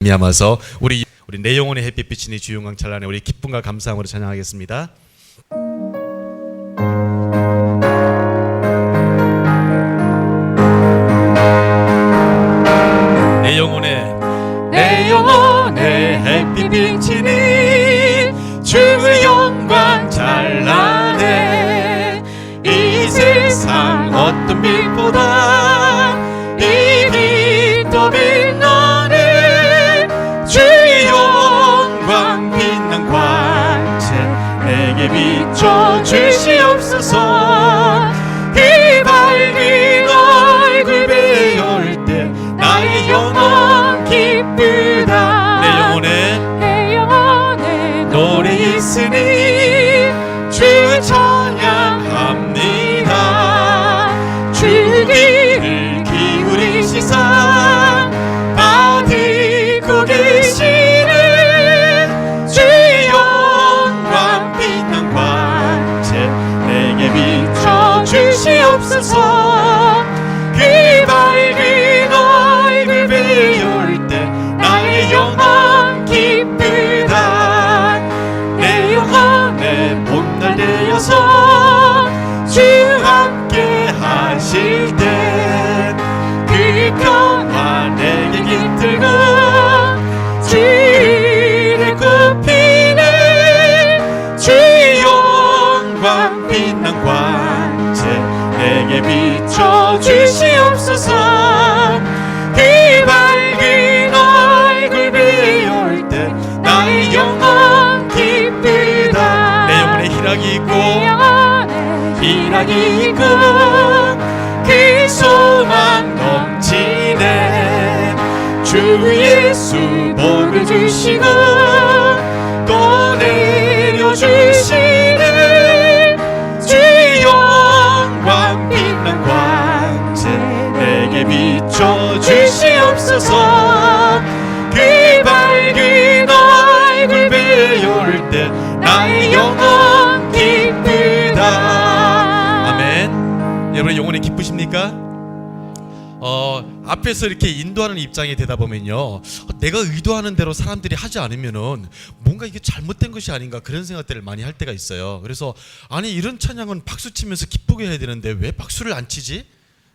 미암아서 우리 내 영혼의 햇빛이니 주영광 찬란해 우리 기쁨과 감사함으로 찬양하겠습니다. 내 영혼의 햇빛 비치니 주의 영광 찬란해. 이 세상 어떤 빛보다 이 빛 더 빛나네. 주의 영광 빛난 광채 내게 비춰 주시옵소서. 이 밝은 얼굴 배울 때 나의 영혼 기쁘다. 내 영혼에 노래 있으니 주 찬양합니다. 주 귀를 기울이시사 다 듣고 계시는 주의 영광 빛난 광채 내게 비춰 주시옵소서. 그 밝은 얼굴 배울 때 나의 영혼 기쁘다. 내 영혼의 봄날 되어서 주 함께 하실 때 그 평화 내게 깃들고 주를 굽히네. 주의 영광 빛난 광채 내게 비춰 주시옵소서. 그 밝은 얼굴 배울 때 나의 영혼 기쁘다. 내 영혼에 희락이 있고 그 소망 넘치네. 주 예수 복을 주시고 또 내려주시네. 주의 영광 빛난 광채 내게 비춰 주시옵소서. 그 밝은 얼굴 배울 때 나의 영혼 기쁘다. 아멘. 여러분 영혼이 기쁘십니까? 앞에서 이렇게 인도하는 입장이 되다 보면요, 내가 의도하는 대로 사람들이 하지 않으면은 뭔가 이게 잘못된 것이 아닌가 그런 생각들을 많이 할 때가 있어요. 그래서 아니 이런 찬양은 박수 치면서 기쁘게 해야 되는데 왜 박수를 안 치지?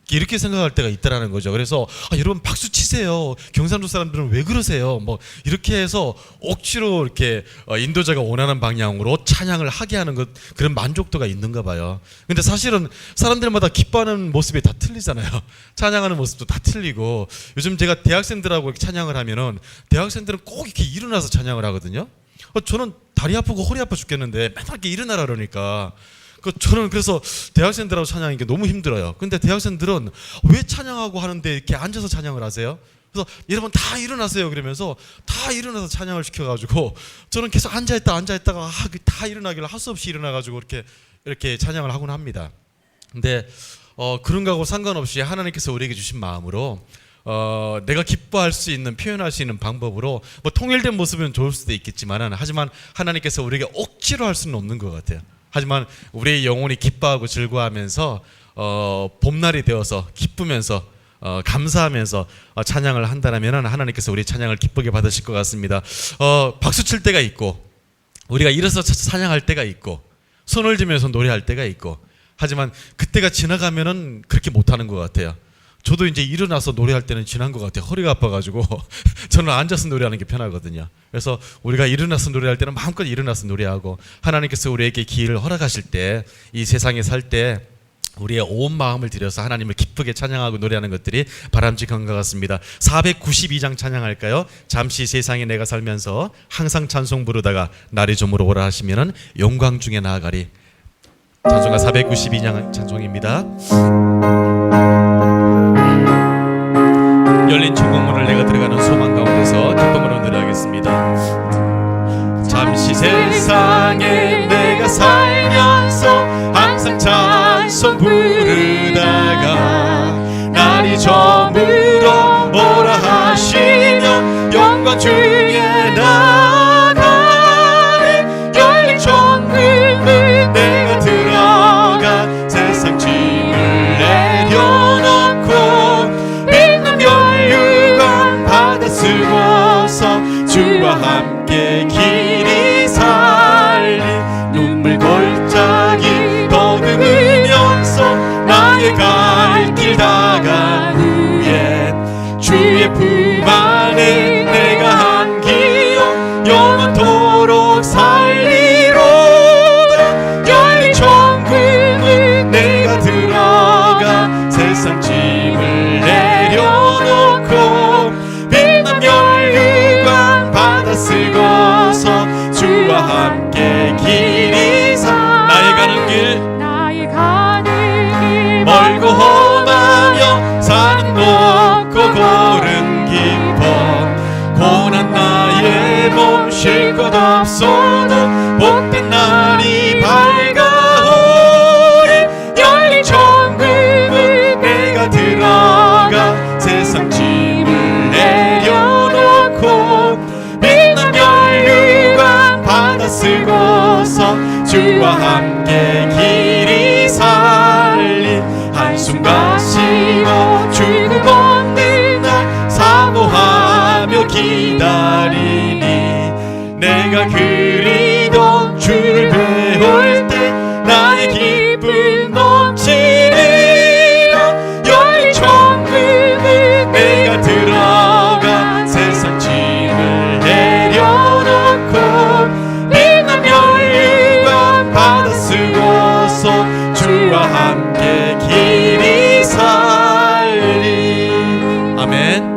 이렇게 생각할 때가 있다라는 거죠. 그래서 여러분 박수 치세요. 경상도 사람들은 왜 그러세요? 뭐 이렇게 해서 억지로 이렇게 인도자가 원하는 방향으로 찬양을 하게 하는 것, 그런 만족도가 있는가 봐요. 근데 사실은 사람들마다 기뻐하는 모습이 다 틀리잖아요. 찬양하는 모습도 다 틀리고, 요즘 제가 대학생들하고 이렇게 찬양을 하면은 대학생들은 꼭 이렇게 일어나서 찬양을 하거든요. 저는 다리 아프고 허리 아파 죽겠는데 맨날 이렇게 일어나라 그러니까 저는 그래서 대학생들하고 찬양하는 게 너무 힘들어요. 근데 대학생들은 왜 찬양하고 하는데 이렇게 앉아서 찬양을 하세요? 그래서 여러분 다 일어나세요 그러면서 다 일어나서 찬양을 시켜가지고 저는 계속 앉아있다가 다 일어나길래 할 수 없이 일어나가지고 이렇게 찬양을 하곤 합니다. 근데 그런 거하고 상관없이 하나님께서 우리에게 주신 마음으로 내가 기뻐할 수 있는, 표현할 수 있는 방법으로 뭐 통일된 모습은 좋을 수도 있겠지만, 하지만 하나님께서 우리에게 억지로 할 수는 없는 것 같아요. 하지만 우리의 영혼이 기뻐하고 즐거워하면서 봄날이 되어서 기쁘면서 감사하면서 찬양을 한다면 하나님께서 우리 찬양을 기쁘게 받으실 것 같습니다. 박수 칠 때가 있고, 우리가 일어서 찬양할 때가 있고, 손을 들면서 노래할 때가 있고, 하지만 그때가 지나가면은 그렇게 못하는 것 같아요. 저도 이제 일어나서 노래할 때는 지난 것 같아요. 허리가 아파가지고 저는 앉아서 노래하는 게 편하거든요. 그래서 우리가 일어나서 노래할 때는 마음껏 일어나서 노래하고, 하나님께서 우리에게 기회를 허락하실 때, 이 세상에 살 때 우리의 온 마음을 들여서 하나님을 기쁘게 찬양하고 노래하는 것들이 바람직한 것 같습니다. 492장 찬양할까요? 잠시 세상에 내가 살면서 항상 찬송 부르다가 날이 저물어 오라 하시면은 영광 중에 나아가리. 찬송가 492장 찬송입니다. 열린 천국문을 내가 들어가는 소망 가운데서 기쁨으로 노래하겠습니다. 잠시 세상에 내가 살면서 항상 찬송 부르다가 날이 저물어 오라 하시면 영광 중에 나가리. 열린 천국문 내가 들어가 세상 짐을 내려놓고 쓰고서 함께 길이 살리 눈물 골짜기 더듬으면서 나의 갈 길 다간 후엔 주의 품 안에 내가 한 기억 영원토록 살리로다. 열린 천국은 내가 들어가 세상 짐을 내려놓고 빛난 열유관 받아 쓰고서 주와 함께 길이 나의 가는 길 멀고 험하며 산은 높고 고른 깊어 고난 나의 몸 쉴 것 없어도 복된 날이 밝아오리. 열린 천국은 내가 들어가 세상 짐을 내려놓고 빛난 열유관 받아 쓰고서 주와 함께 길이 살리 한숨 가시고 죽음 없는 날 사모하며 기다리니 내가 그리던 주를 배울 때 나의 기쁨 넘치리라. 열린 천국은 내가 들어가 세상 짐을 내려놓고 빛난 열유관 받아 쓰고서 주와 함께 길이 살리. 아멘.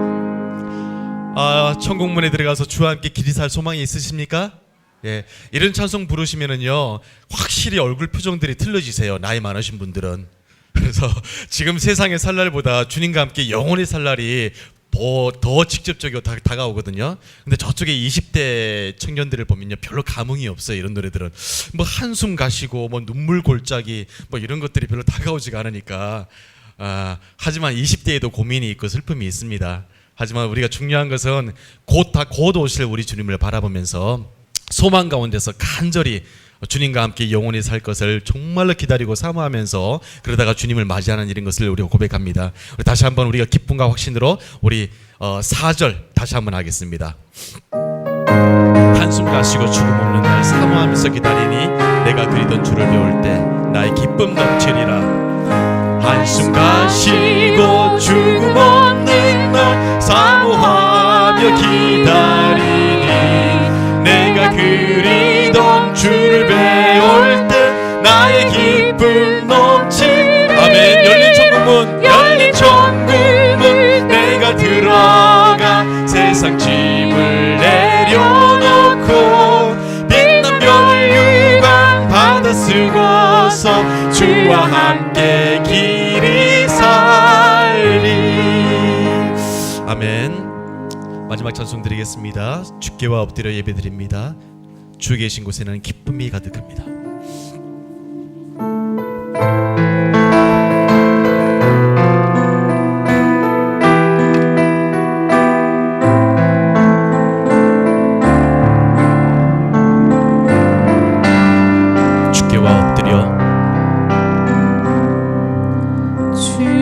천국문에 들어가서 주와 함께 길이 살 소망이 있으십니까? 예, 이런 찬송 부르시면은요 확실히 얼굴 표정들이 틀려지세요. 나이 많으신 분들은. 그래서 지금 세상의 살 날보다 주님과 함께 영원히 살 날이 더 직접적이고 다가오거든요. 근데 저쪽에 20대 청년들을 보면요 별로 감흥이 없어요. 이런 노래들은 뭐 한숨 가시고 뭐 눈물 골짜기 뭐 이런 것들이 별로 다가오지가 않으니까. 하지만 20대에도 고민이 있고 슬픔이 있습니다. 하지만 우리가 중요한 것은 곧 오실 우리 주님을 바라보면서 소망 가운데서 간절히 주님과 함께 영원히 살 것을 정말로 기다리고 사모하면서 그러다가 주님을 맞이하는 일인 것을 우리가 고백합니다. 우리 다시 한번 우리가 기쁨과 확신으로 우리 4절 다시 한번 하겠습니다. 한숨 가시고 죽음 없는 날 사모하면서 기다리니 내가 그리던 주를 배울 때 나의 기쁨 넘치리라. 한숨 가시고 죽음 없는 날 사모하며 기다리니 내가 그리던 주를 배울 때 나의 기쁨 넘치. 아멘. 열린 천국문 내가 들어가 세상 짐을 내려놓고 빛난 별유관 받아 쓰고서 주와 함께 길이 살리. 아멘. 마지막 찬송 드리겠습니다. 주께와 엎드려 예배드립니다. 주 계신 곳에는 기쁨이 가득합니다.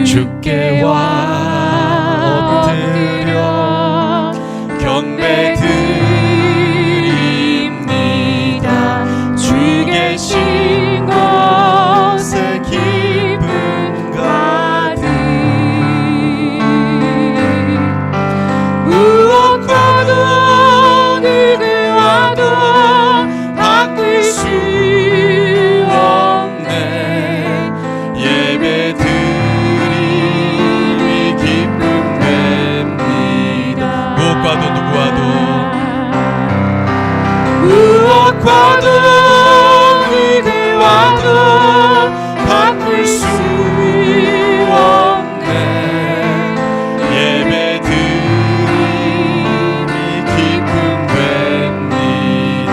주께와 엎드려 경배드립니다. 주 계신 곳에 기쁨 가득. 무엇과도 누구와도 바꿀 수 없네. 예배드림이 기쁨 됩니다. 무엇과도 누구와도 누구와도 바꿀 수 없네. 예배드림이 기쁨 됩니다.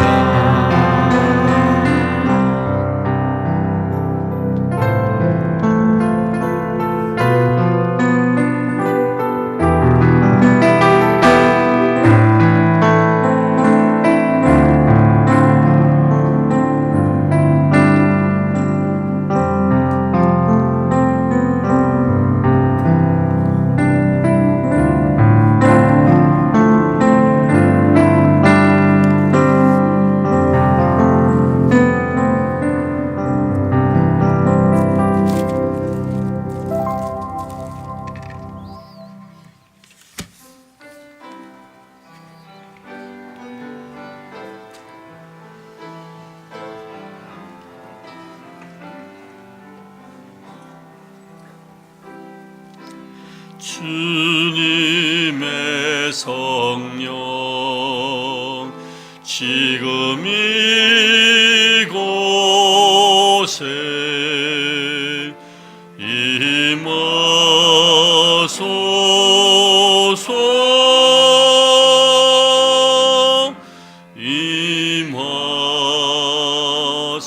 주님의 성령 지금 이곳에 임하소서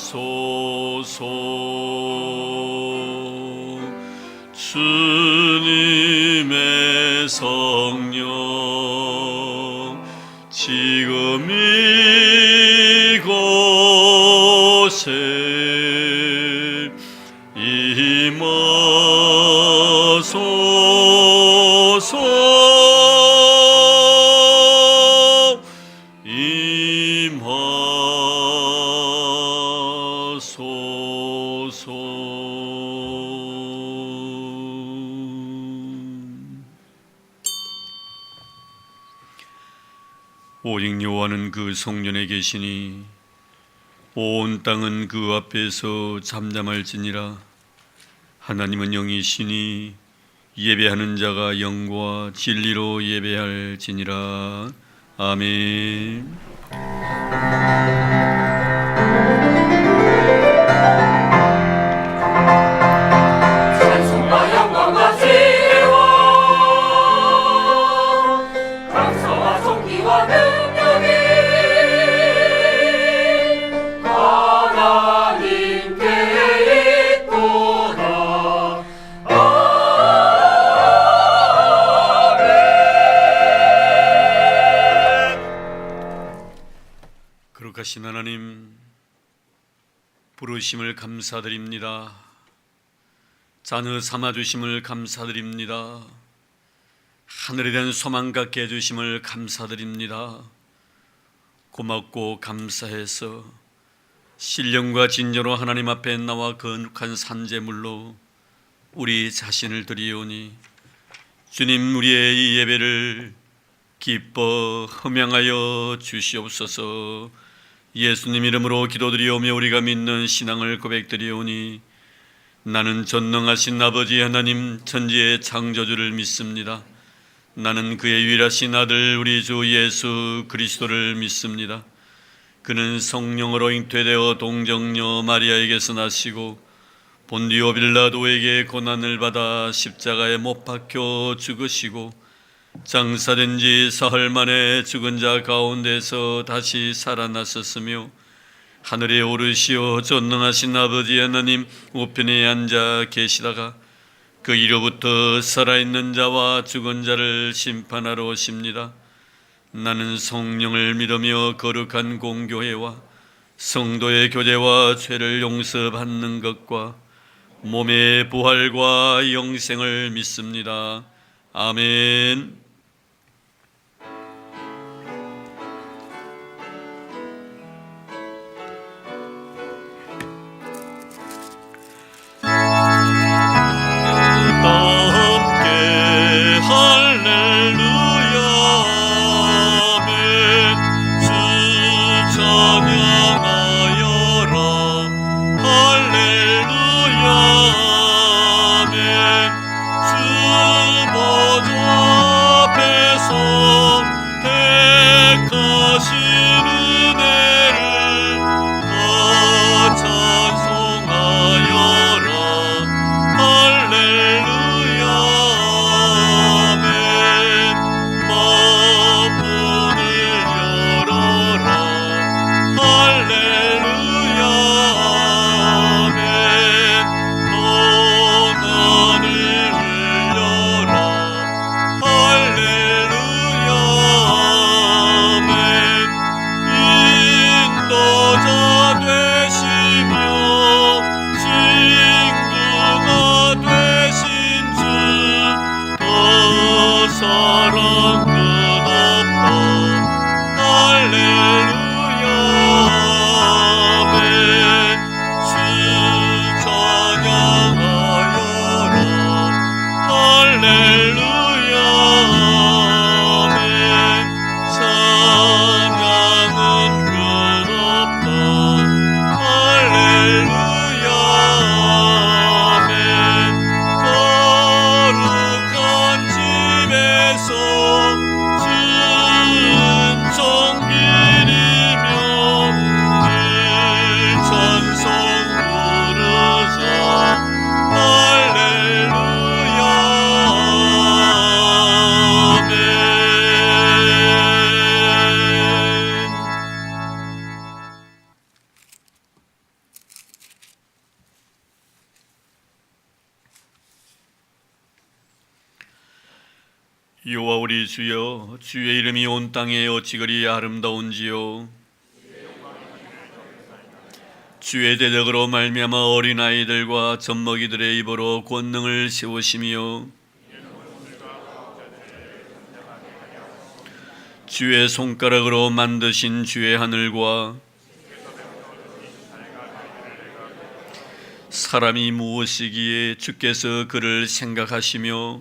임하소서 주님의 성령 지금 이곳에 임하소서 오직 여호와는 그 성전에 계시니 온 땅은 그 앞에서 잠잠할지니라. 하나님은 영이시니 예배하는 자가 영과 진리로 예배할지니라. 아멘. 찬송과 영광과 지혜와 강서와 존귀와 능력이 하나님께 있도다. 거룩하신 하나님, 부르심을 감사드립니다. 자녀 삼아주심을 감사드립니다. 하늘에 대한 소망 갖게 해주심을 감사드립니다. 고맙고 감사해서 신령과 진정으로 하나님 앞에 나와 거룩한 산제물로 우리 자신을 드리오니 주님, 우리의 이 예배를 기뻐 흠양하여 주시옵소서. 예수님 이름으로 기도드리오며 우리가 믿는 신앙을 고백드리오니 나는 전능하신 아버지 하나님 천지의 창조주를 믿습니다. 나는 그의 유일하신 아들 우리 주 예수 그리스도를 믿습니다. 그는 성령으로 잉태되어 동정녀 마리아에게서 나시고 본디오 빌라도에게 고난을 받아 십자가에 못 박혀 죽으시고 장사된 지 사흘 만에 죽은 자 가운데서 다시 살아나셨으며 하늘에 오르시어 전능하신 아버지 하나님 우편에 앉아 계시다가 그 이로부터 살아있는 자와 죽은 자를 심판하러 오십니다. 나는 성령을 믿으며 거룩한 공교회와 성도의 교제와 죄를 용서받는 것과 몸의 부활과 영생을 믿습니다. 아멘. 할렐루야 아멘. 주 보좌 여호와 우리 주여, 주의 이름이 온 땅에 어찌 그리 아름다운지요. 주의 대적으로 말미암아 어린아이들과 젖먹이들의 입으로 권능을 세우시며 주의 손가락으로 만드신 주의 하늘과 사람이 무엇이기에 주께서 그를 생각하시며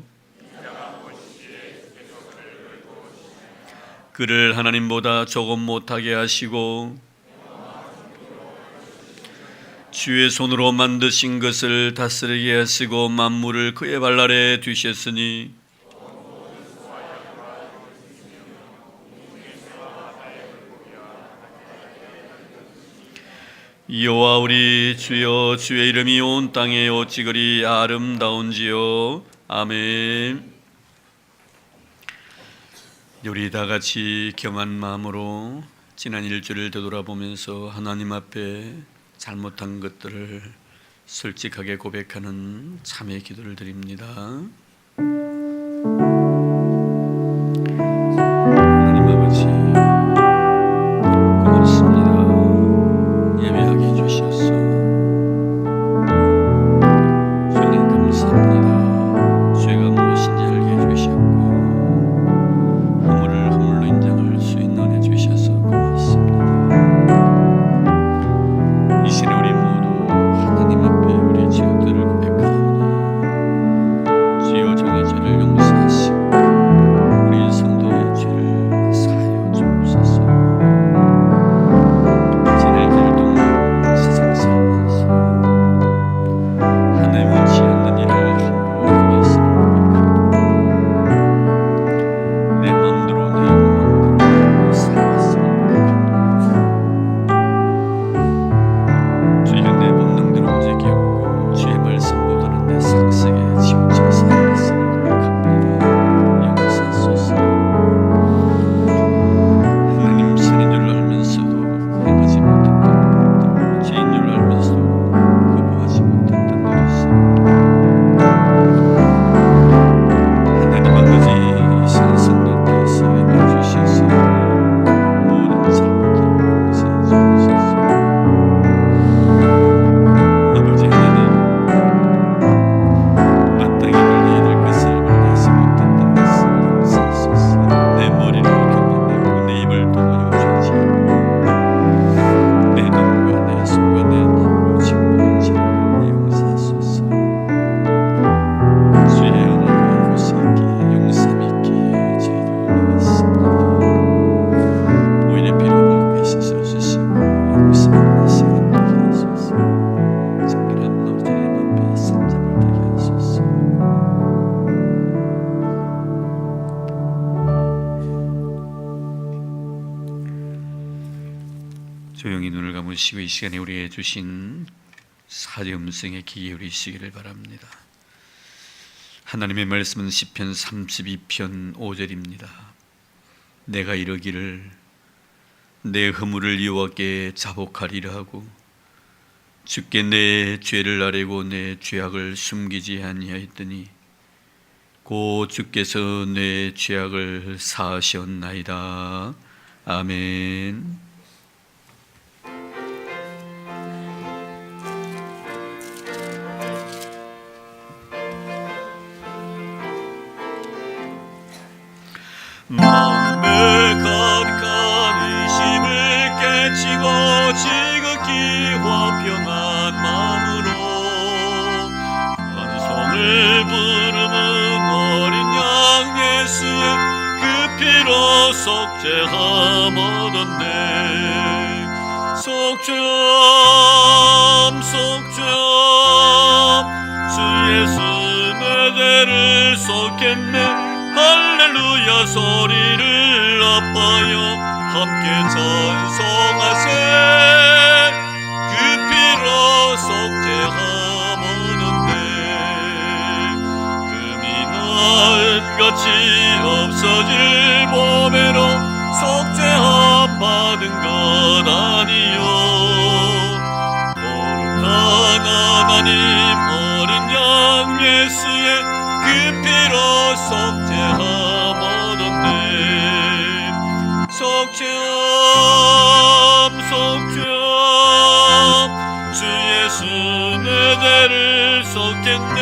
그를 하나님보다 조금 못하게 하시고 주의 손으로 만드신 것을 다스리게 하시고 만물을 그의 발 아래 두셨으니 여호와 우리 주여, 주의 이름이 온 땅에 어찌 그리 아름다운지요. 아멘. 우리 다 같이 겸한 마음으로 지난 일주를 되돌아보면서 하나님 앞에 잘못한 것들을 솔직하게 고백하는 참회 기도를 드립니다. 하나님 아버지, 고맙습니다. 예배하게 해주셔서 주님 감사합니다. 죄가 무엇인지 알게 해주셨고 허물을 허물로 인정할 수 있는 은혜 주셔서 고맙습니다. 이 시간에 우리 모두 하나님 앞에 우리의 죄악들을 고백하오니 주여 종의 죄를 용서하시고 우리 성도의 죄를 사하여 주옵소서. 지낼 길 동안 세상 살면서 하나님을 원치 않는 일을 함부로 행했음을 고백하고 내 마음대로 내 욕망대로 살았음을 고백합니다. 주여, 내 본능대로 움직였고 주의 말씀보다는 내 상식에 치우쳐 살았음을 고백합니다. 용서하소서. 하나님 선인 줄 알면서도 행하지 못했던 것들, 죄인 줄 알면서도 거부하지 못했던 일이 있습니다. 하나님 아버지, 신성님께서 행해주셔서 모든 잘못을 용서해 주옵소서. 아버지 하나님, 마땅히 물려야 될 것을 물리하지 못했던 것을 용서하소서. 내 머리를 겨누내고 내 입을 도로 죄지 내 눈과 내 손과 내 마음으로 짓는 죄를 용서하소서. 주의 은혜가 이곳에 있기에 용서함이 있기에 죄를 내었습니다. 보일의 피로 밝게 씻어주시고 용서하는 시간 되게 하소서. 정결한 우리 주님 앞에 삼잠을 되게 하소서. 조용히 눈을 감으시고 이 시간에 우리에게 주신 사제 음성에 귀 기울이시기를 바랍니다. 하나님의 말씀은 시편 32편 5절입니다. 내가 이르기를 내 허물을 여호와께 자복하리라 하고 주께 내 죄를 아뢰고 내 죄악을 숨기지 아니하였더니 곧 주께서 내 죄악을 사하셨나이다. 아멘. 마음에 가득한 의심을 깨치고 지극히 화평한 마음으로 찬송을 부르는 어린 양 예수의 그 피로 속죄함 얻었네. 속죄함 속죄함 주 예수 내 죄를 속했네. 할렐루야 소리를 아파여 함께 찬송하세. 그 피로 속죄함 얻었네. 금이 나은같이 없어질 몸에로 속죄함 받은 것 아니요. 거룩한 하나님 어린 양 예수의 그 피로 속죄함 속죄함 주 예수 내 죄를 쏟겠네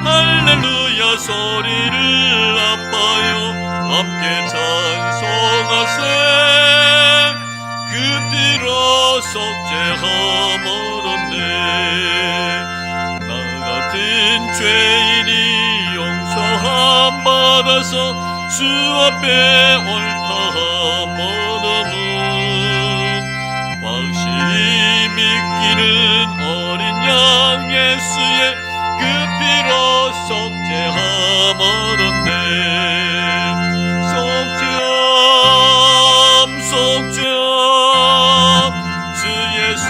할렐루야 소리를 아파요 함께 찬송하세 그 피로 속죄함 얻었네 나 같은 죄인이 용서함 받아서 주 앞에 옳다함 얻음은 확실히 믿기는 어린 양 예수의 그 피로 속죄함 얻었네 속죄함 주 예수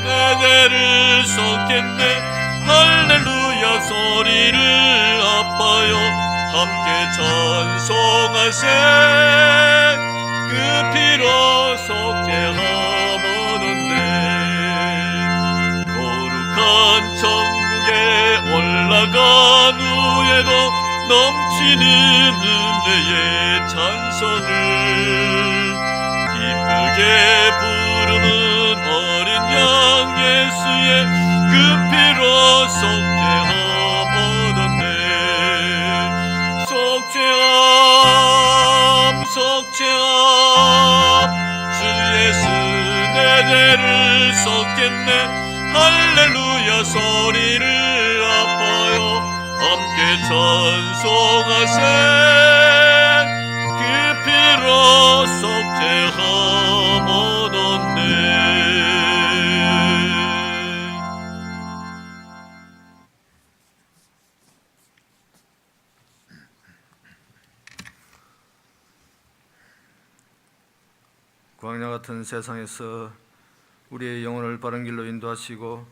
내 죄를 쏟겠네 할렐루야 소리를 아파요 함께 찬송하세 그 피로 속죄함 얻었네 거룩한 천국에 올라간 후에도 넘치는 은혜의 찬송을 기쁘게 부르는 어린 양 예수의 그 피로 속죄함 얻었네 속죄함 주 예수 내 죄를 쏟겠네 할렐루야 소리를 아파요 함께 찬송하세 그 피로 속죄함 얻었네 광야 같은 세상에서 우리의 영혼을 바른 길로 인도하시고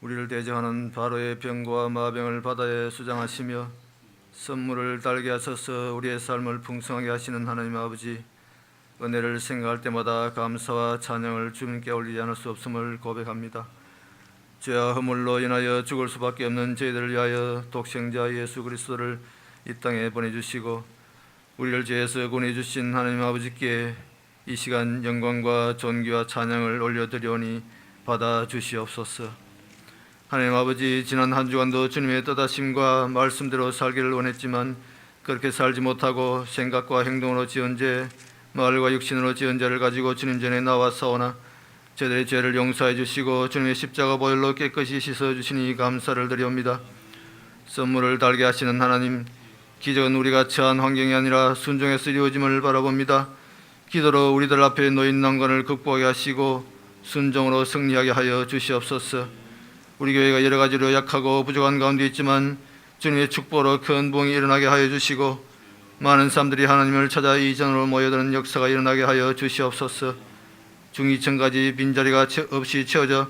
우리를 대적하는 바로의 병과 마병을 바다에 수장하시며 선물을 달게 하셔서 우리의 삶을 풍성하게 하시는 하나님 아버지, 은혜를 생각할 때마다 감사와 찬양을 주님께 올리지 않을 수 없음을 고백합니다. 죄와 허물로 인하여 죽을 수밖에 없는 저희들을 위하여 독생자 예수 그리스도를 이 땅에 보내주시고 우리를 죄에서 구원해주신 하나님 아버지께 이 시간 영광과 존귀와 찬양을 올려드리오니 받아주시옵소서. 하나님 아버지, 지난 한 주간도 주님의 뜻하심과 말씀대로 살기를 원했지만 그렇게 살지 못하고 생각과 행동으로 지은 죄, 말과 육신으로 지은 죄를 가지고 주님 전에 나왔사오나 저들의 죄를 용서해 주시고 주님의 십자가 보혈로 깨끗이 씻어 주시니 감사를 드리옵니다. 선물을 달게 하시는 하나님, 기적은 우리가 처한 환경이 아니라 순종에서 이루어짐을 바라봅니다. 기도로 우리들 앞에 놓인 난관을 극복하게 하시고 순종으로 승리하게 하여 주시옵소서. 우리 교회가 여러 가지로 약하고 부족한 가운데 있지만 주님의 축복으로 큰 부흥이 일어나게 하여 주시고 많은 사람들이 하나님을 찾아 이전으로 모여드는 역사가 일어나게 하여 주시옵소서. 중2층까지 빈자리가 없이 채워져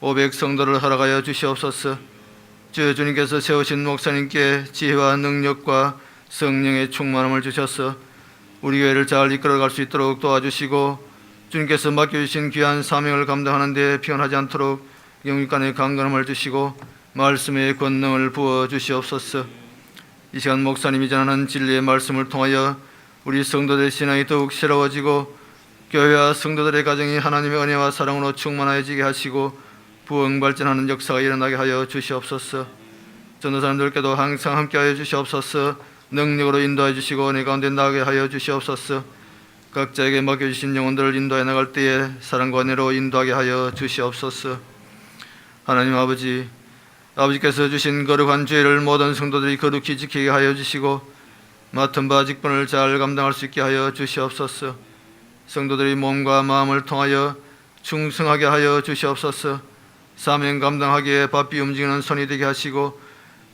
500성도를 허락하여 주시옵소서. 주님께서 세우신 목사님께 지혜와 능력과 성령의 충만함을 주셔서 우리 교회를 잘 이끌어갈 수 있도록 도와주시고 주님께서 맡겨주신 귀한 사명을 감당하는 데 피곤하지 않도록 영육간의 강건함을 주시고 말씀의 권능을 부어 주시옵소서. 이 시간 목사님이 전하는 진리의 말씀을 통하여 우리 성도들의 신앙이 더욱 새로워지고 교회와 성도들의 가정이 하나님의 은혜와 사랑으로 충만해지게 하시고 부흥 발전하는 역사가 일어나게 하여 주시옵소서. 전도사님들께도 항상 함께하여 주시옵소서. 능력으로 인도해 주시고 은혜 가운데 나가게 하여 주시옵소서. 각자에게 맡겨주신 영혼들을 인도해 나갈 때에 사랑과 은혜로 인도하게 하여 주시옵소서. 하나님 아버지, 아버지께서 주신 거룩한 죄를 모든 성도들이 거룩히 지키게 하여 주시고 맡은 바 직분을 잘 감당할 수 있게 하여 주시옵소서. 성도들이 몸과 마음을 통하여 충성하게 하여 주시옵소서. 사명 감당하기에 바삐 움직이는 손이 되게 하시고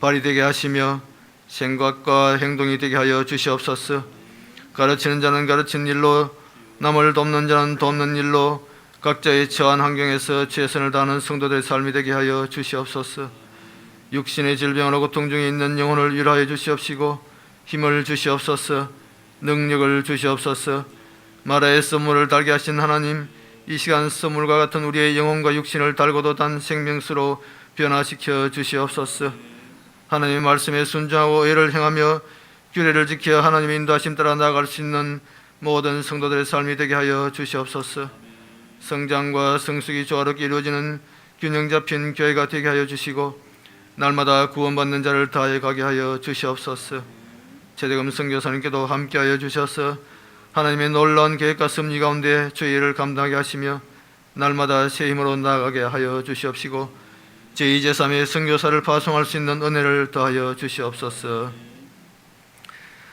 발이 되게 하시며 생각과 행동이 되게 하여 주시옵소서. 가르치는 자는 가르치는 일로, 남을 돕는 자는 돕는 일로 각자의 처한 환경에서 최선을 다하는 성도들의 삶이 되게 하여 주시옵소서. 육신의 질병으로 고통 중에 있는 영혼을 위로하여 주시옵시고 힘을 주시옵소서. 능력을 주시옵소서. 마라의 선물을 달게 하신 하나님, 이 시간 선물과 같은 우리의 영혼과 육신을 달고도 단 생명수로 변화시켜 주시옵소서. 하나님의 말씀에 순종하고 의를 행하며 규례를 지켜 하나님의 인도하심 따라 나아갈 수 있는 모든 성도들의 삶이 되게 하여 주시옵소서. 성장과 성숙이 조화롭게 이루어지는 균형 잡힌 교회가 되게 하여 주시고 날마다 구원받는 자를 다해 가게 하여 주시옵소서. 최대금 선교사님께도 함께하여 주셔서 하나님의 놀라운 계획과 섭리 가운데 주의 일을 감당하게 하시며 날마다 새 힘으로 나아가게 하여 주시옵시고 제2, 제3의 선교사를 파송할 수 있는 은혜를 더하여 주시옵소서.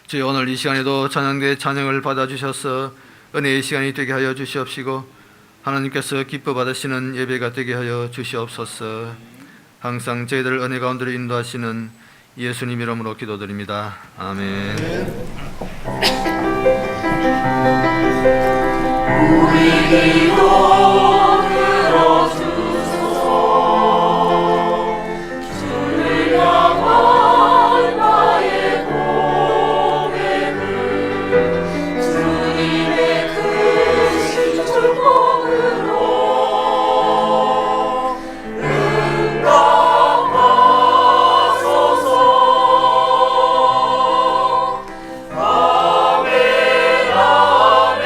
주여, 오늘 이 시간에도 찬양대 찬양을 받아주셔서 은혜의 시간이 되게 하여 주시옵시고 하나님께서 기뻐 받으시는 예배가 되게 하여 주시옵소서. 항상 저희들을 은혜 가운데로 인도하시는 예수님 이름으로 기도드립니다. 아멘. 우리 기도 들어주소서. 주를 향한 나의 고백을 주님의 크신 축복으로 응답하소서. 아멘, 아멘,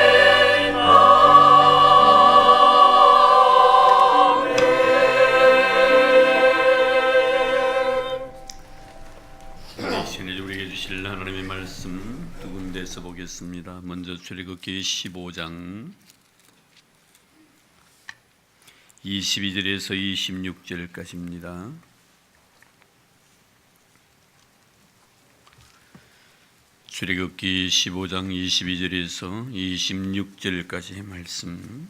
이 시간에 우리에게 주실 하나님의 말씀 두 군데에서 보겠습니다. 먼저 출애굽기 15장 22절에서 26절까지입니다. 출애굽기 15장 22절에서 26절까지의 말씀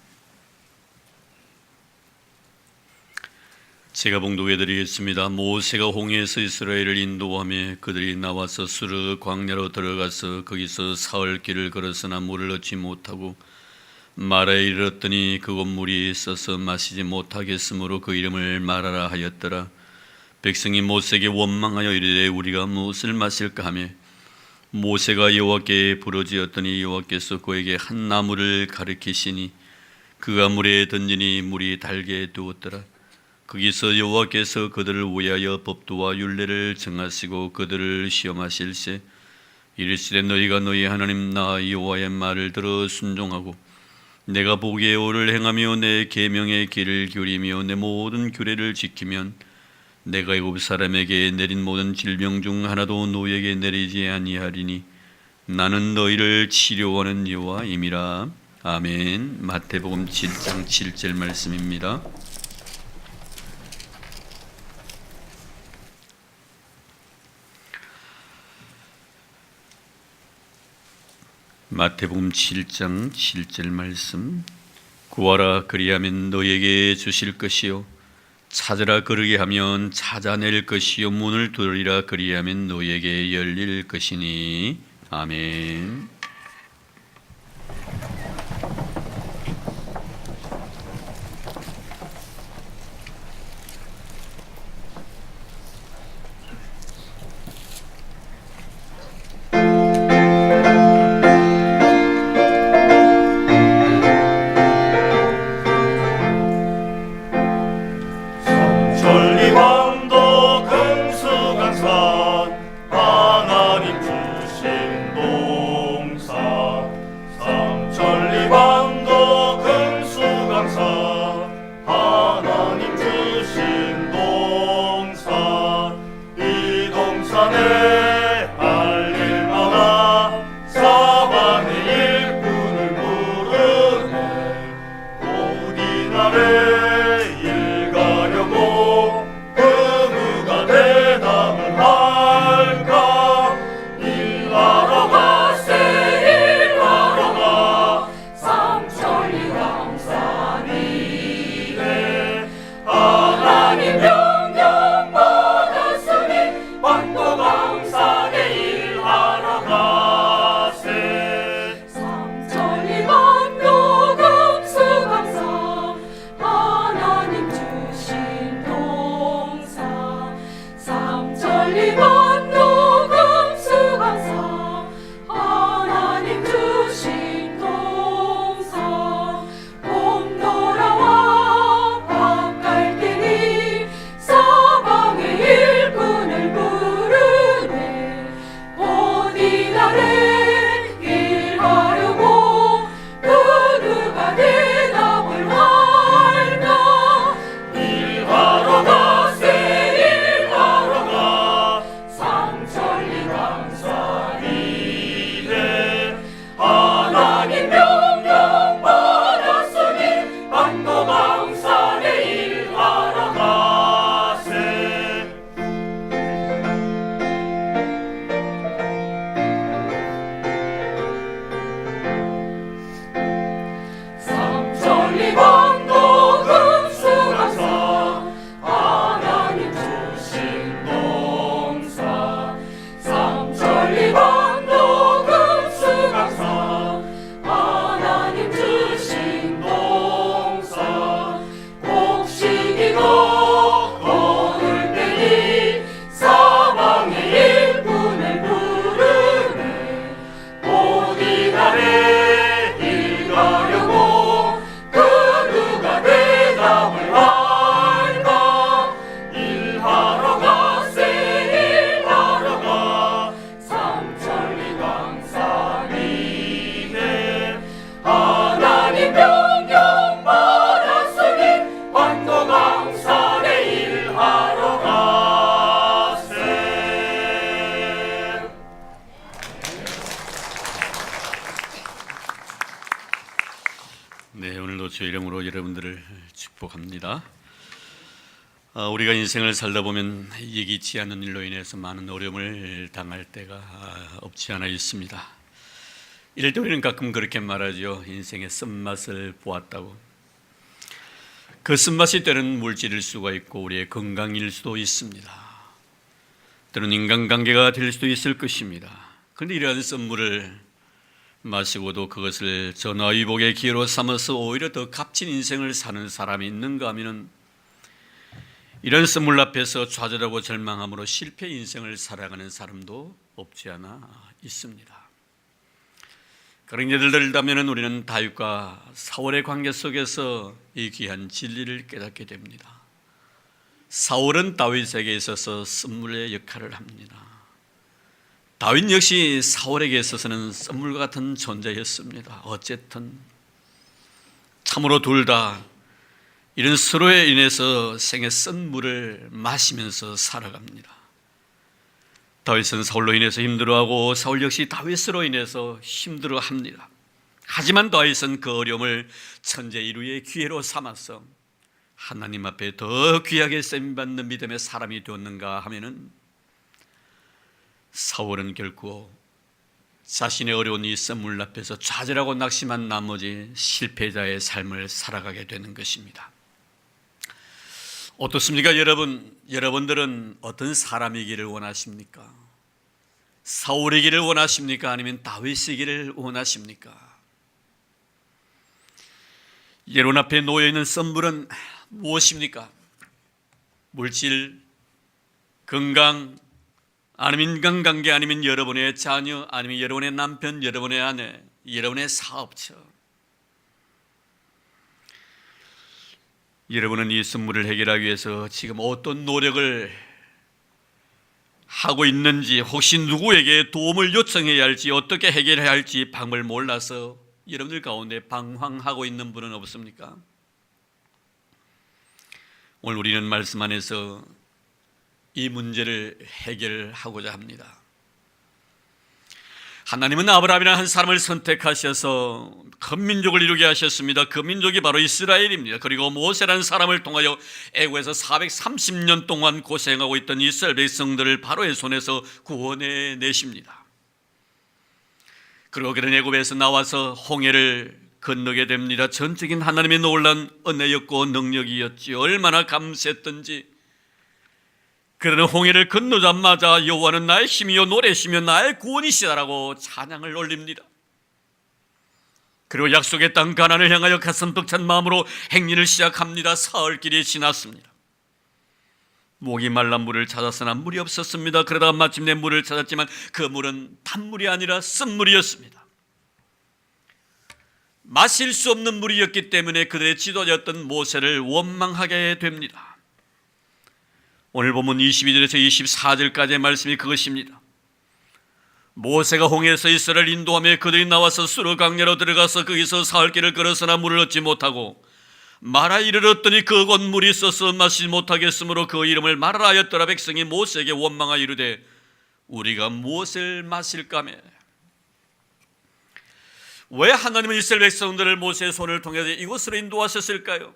제가 봉독해드리겠습니다. 모세가 홍해에서 이스라엘을 인도하며 그들이 나와서 수르 광야로 들어가서 거기서 사흘 길을 걸었으나 물을 얻지 못하고 마라에 이르렀더니 그곳 물이 써서 마시지 못하겠으므로 그 이름을 마라라 하였더라. 백성이 모세에게 원망하여 이르되 우리가 무엇을 마실까 하며 모세가 여호와께 부르짖었더니 여호와께서 그에게 한 나무를 가리키시니 그가 물에 던지니 물이 달게 되었더라. 거기서 여호와께서 그들을 위하여 법도와 율례를 정하시고 그들을 시험하실세 이르시되 너희가 너희 하나님 나 여호와의 말을 들어 순종하고 내가 보기에 옳을 행하며 내 계명의 길을 기울이며 내 모든 규례를 지키면 내가 애굽 사람에게 내린 모든 질병 중 하나도 너희에게 내리지 아니하리니 나는 너희를 치료하는 여호와임이라. 아멘. 마태복음 7장 7절 말씀입니다. 마태복음 7장 7절 말씀. 구하라 그리하면 너희에게 주실 것이요 찾으라 그르게 하면 찾아낼 것이요 문을 두드리라 그리하면 너희에게 열릴 것이니. 아멘. 전리반도 금수강산 하나님 주신 동산 네, 오늘도 주의 이름으로 여러분들을 축복합니다. 우리가 인생을 살다 보면 예기치 않은 일로 인해서 많은 어려움을 당할 때가 없지 않아 있습니다. 이럴 때 우리는 가끔 그렇게 말하죠. 인생의 쓴맛을 보았다고. 그 쓴맛이 때는 물질일 수가 있고 우리의 건강일 수도 있습니다. 때로는 인간관계가 될 수도 있을 것입니다. 그런데 이러한 쓴물을 마시고도 그것을 전화위복의 기회로 삼아서 오히려 더 값진 인생을 사는 사람이 있는가 하면 이런 쓴물 앞에서 좌절하고 절망함으로 실패 인생을 살아가는 사람도 없지 않아 있습니다. 그런 예를 들자면 우리는 다윗과 사울의 관계 속에서 이 귀한 진리를 깨닫게 됩니다. 사울은 다윗에게 있어서 쓴물의 역할을 합니다. 다윗 역시 사울에게 있어서는 썸물과 같은 존재였습니다. 어쨌든 참으로 둘 다 이런 서로에 인해서 생의 쓴 물을 마시면서 살아갑니다. 다윗은 사울로 인해서 힘들어하고 사울 역시 다윗으로 인해서 힘들어합니다. 하지만 다윗은 그 어려움을 천재 이루의 기회로 삼아서 하나님 앞에 더 귀하게 쓰임받는 믿음의 사람이 되었는가 하면은 사울은 결코 자신의 어려운 이 썸물 앞에서 좌절하고 낙심한 나머지 실패자의 삶을 살아가게 되는 것입니다. 어떻습니까? 여러분들은 어떤 사람이기를 원하십니까? 사울이기를 원하십니까? 아니면 다윗이기를 원하십니까? 여러분 앞에 놓여있는 썸물은 무엇입니까? 물질, 건강, 아니면 인간관계, 아니면 여러분의 자녀, 아니면 여러분의 남편, 여러분의 아내, 여러분의 사업처. 여러분은 이 선물을 해결하기 위해서 지금 어떤 노력을 하고 있는지, 혹시 누구에게 도움을 요청해야 할지, 어떻게 해결해야 할지 방법을 몰라서 여러분들 가운데 방황하고 있는 분은 없습니까? 오늘 우리는 말씀 안에서 이 문제를 해결하고자 합니다. 하나님은 아브라함이라는 한 사람을 선택하셔서 큰 민족을 이루게 하셨습니다. 그 민족이 바로 이스라엘입니다. 그리고 모세라는 사람을 통하여 애국에서 430년 동안 고생하고 있던 이스라엘 백성들을 바로의 손에서 구원해 내십니다. 그리고 그런 애국에서 나와서 홍해를 건너게 됩니다. 전적인 하나님의 놀라운 은혜였고 능력이었지. 얼마나 감사했던지. 그러나 홍해를 건너자마자 여호와는 나의 힘이요 노래시며 나의 구원이시다라고 찬양을 올립니다. 그리고 약속의 땅 가나안을 향하여 가슴 벅찬 마음으로 행진을 시작합니다. 사흘길이 지났습니다. 목이 말라 물을 찾았으나 물이 없었습니다. 그러다가 마침내 물을 찾았지만 그 물은 단물이 아니라 쓴물이었습니다. 마실 수 없는 물이었기 때문에 그들의 지도자였던 모세를 원망하게 됩니다. 오늘 본문 22절에서 24절까지의 말씀이 그것입니다. 모세가 홍해에서 이스라엘을 인도하며 그들이 나와서 수르 강야로 들어가서 거기서 사흘길을 걸어서나 물을 얻지 못하고 마라 이르렀더니 그곳 물이 있어서 마시지 못하겠으므로 그 이름을 마라라 하였더라. 백성이 모세에게 원망하여 이르되 우리가 무엇을 마실까매. 왜 하나님은 이스라엘 백성들을 모세의 손을 통해서 이곳으로 인도하셨을까요?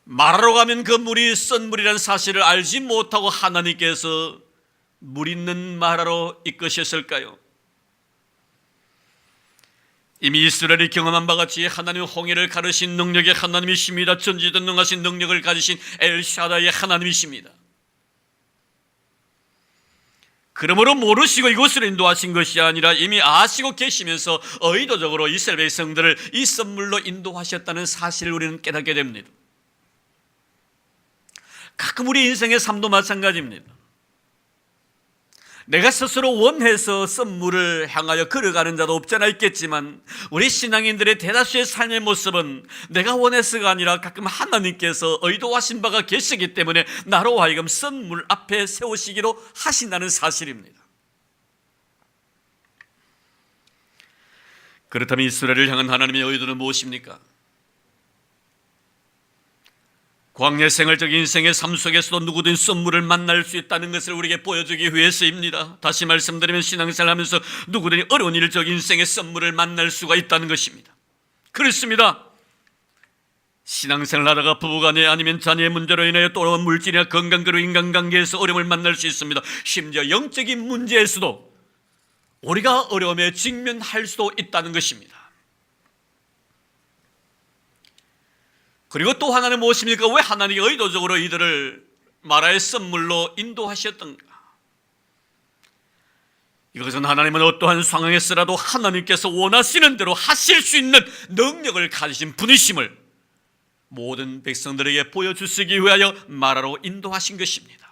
마라로 가면 그 물이 쓴 물이라는 사실을 알지 못하고 하나님께서 물 있는 마라로 이끄셨을까요? 이미 이스라엘이 경험한 바와 같이 하나님은 홍해를 가르신 능력의 하나님이십니다. 전지전능하신 능력을 가지신 엘샤다의 하나님이십니다. 그러므로 모르시고 이곳으로 인도하신 것이 아니라 이미 아시고 계시면서 의도적으로 이스라엘 백성들을 이 선물로 인도하셨다는 사실을 우리는 깨닫게 됩니다. 가끔 우리 인생의 삶도 마찬가지입니다. 내가 스스로 원해서 썸물을 향하여 걸어가는 자도 없잖아 있겠지만 우리 신앙인들의 대다수의 삶의 모습은 내가 원해서가 아니라 가끔 하나님께서 의도하신 바가 계시기 때문에 나로 하여금 썸물 앞에 세우시기로 하신다는 사실입니다. 그렇다면 이스라엘을 향한 하나님의 의도는 무엇입니까? 광야 생활적 인생의 삶 속에서도 누구든 썸물을 만날 수 있다는 것을 우리에게 보여주기 위해서입니다. 다시 말씀드리면 신앙생활 하면서 누구든지 어려운 일적 인생의 썸물을 만날 수가 있다는 것입니다. 그렇습니다. 신앙생활 하다가 부부간에 아니면 자녀의 문제로 인하여 또 물질이나 건강 그리고 인간관계에서 어려움을 만날 수 있습니다. 심지어 영적인 문제에서도 우리가 어려움에 직면할 수도 있다는 것입니다. 그리고 또 하나는 무엇입니까? 왜 하나님이 의도적으로 이들을 마라의 썸물로 인도하셨던가? 이것은 하나님은 어떠한 상황에서라도 하나님께서 원하시는 대로 하실 수 있는 능력을 가지신 분이심을 모든 백성들에게 보여주시기 위하여 마라로 인도하신 것입니다.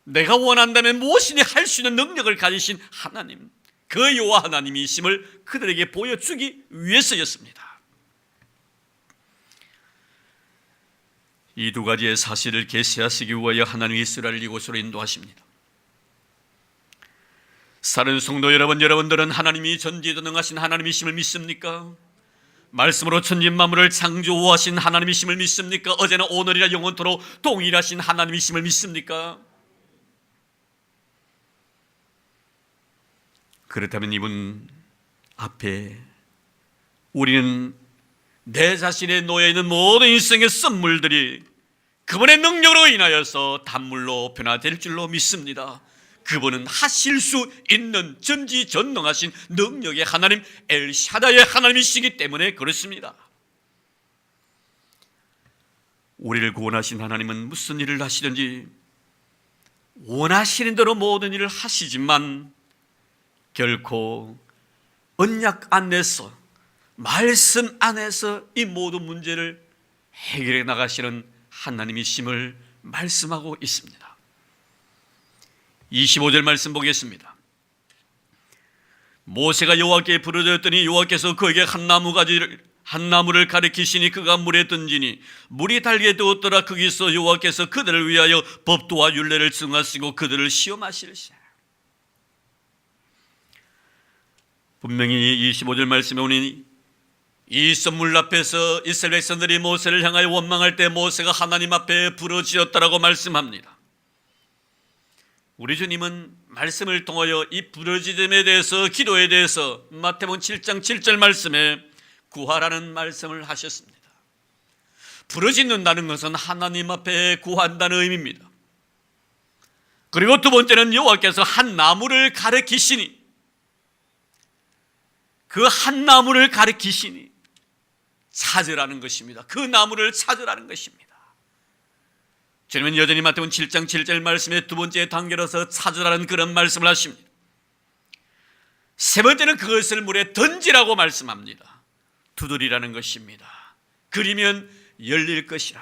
내가 원한다면 무엇이니 할 수 있는 능력을 가지신 하나님, 그 여호와 하나님이심을 그들에게 보여주기 위해서였습니다. 이 두 가지의 사실을 계시하시기 위하여 하나님이 이스라엘을 이곳으로 인도하십니다. 사는 성도 여러분들은 하나님이 전지전능하신 하나님이심을 믿습니까? 말씀으로 천지 만물을 창조하신 하나님이심을 믿습니까? 어제나 오늘이나 영원토록 동일하신 하나님이심을 믿습니까? 그렇다면 이분 앞에 우리는 내 자신에 놓여있는 모든 인생의 썸물들이 그분의 능력으로 인하여서 단물로 변화될 줄로 믿습니다. 그분은 하실 수 있는 전지전능하신 능력의 하나님 엘샤다의 하나님이시기 때문에 그렇습니다. 우리를 구원하신 하나님은 무슨 일을 하시든지 원하시는 대로 모든 일을 하시지만 결코 언약 안에서 말씀 안에서 이 모든 문제를 해결해 나가시는 하나님이심을 말씀하고 있습니다. 25절 말씀 보겠습니다. 모세가 여호와께 부르짖었더니 여호와께서 그에게 한 나무를 가리키시니 그가 물에 던지니 물이 달게 되었더라. 거기서 여호와께서 그들을 위하여 법도와 율례를 증하시고 그들을 시험하실세. 분명히 25절 말씀에 오니 이 썸물 앞에서 이스라엘 백성들이 모세를 향하여 원망할 때 모세가 하나님 앞에 부르짖었다라고 말씀합니다. 우리 주님은 말씀을 통하여 이 부르짖음에 대해서, 기도에 대해서 마태복음 7장 7절 말씀에 구하라는 말씀을 하셨습니다. 부르짖는다는 것은 하나님 앞에 구한다는 의미입니다. 그리고 두 번째는 여호와께서 한 나무를 가리키시니, 그 한 나무를 가리키시니 찾으라는 것입니다. 그 나무를 찾으라는 것입니다. 주님은 여전히 마태복음 7장 7절 말씀의 두 번째 단계로서 찾으라는 그런 말씀을 하십니다. 세 번째는 그것을 물에 던지라고 말씀합니다. 두드리라는 것입니다. 그리면 열릴 것이라.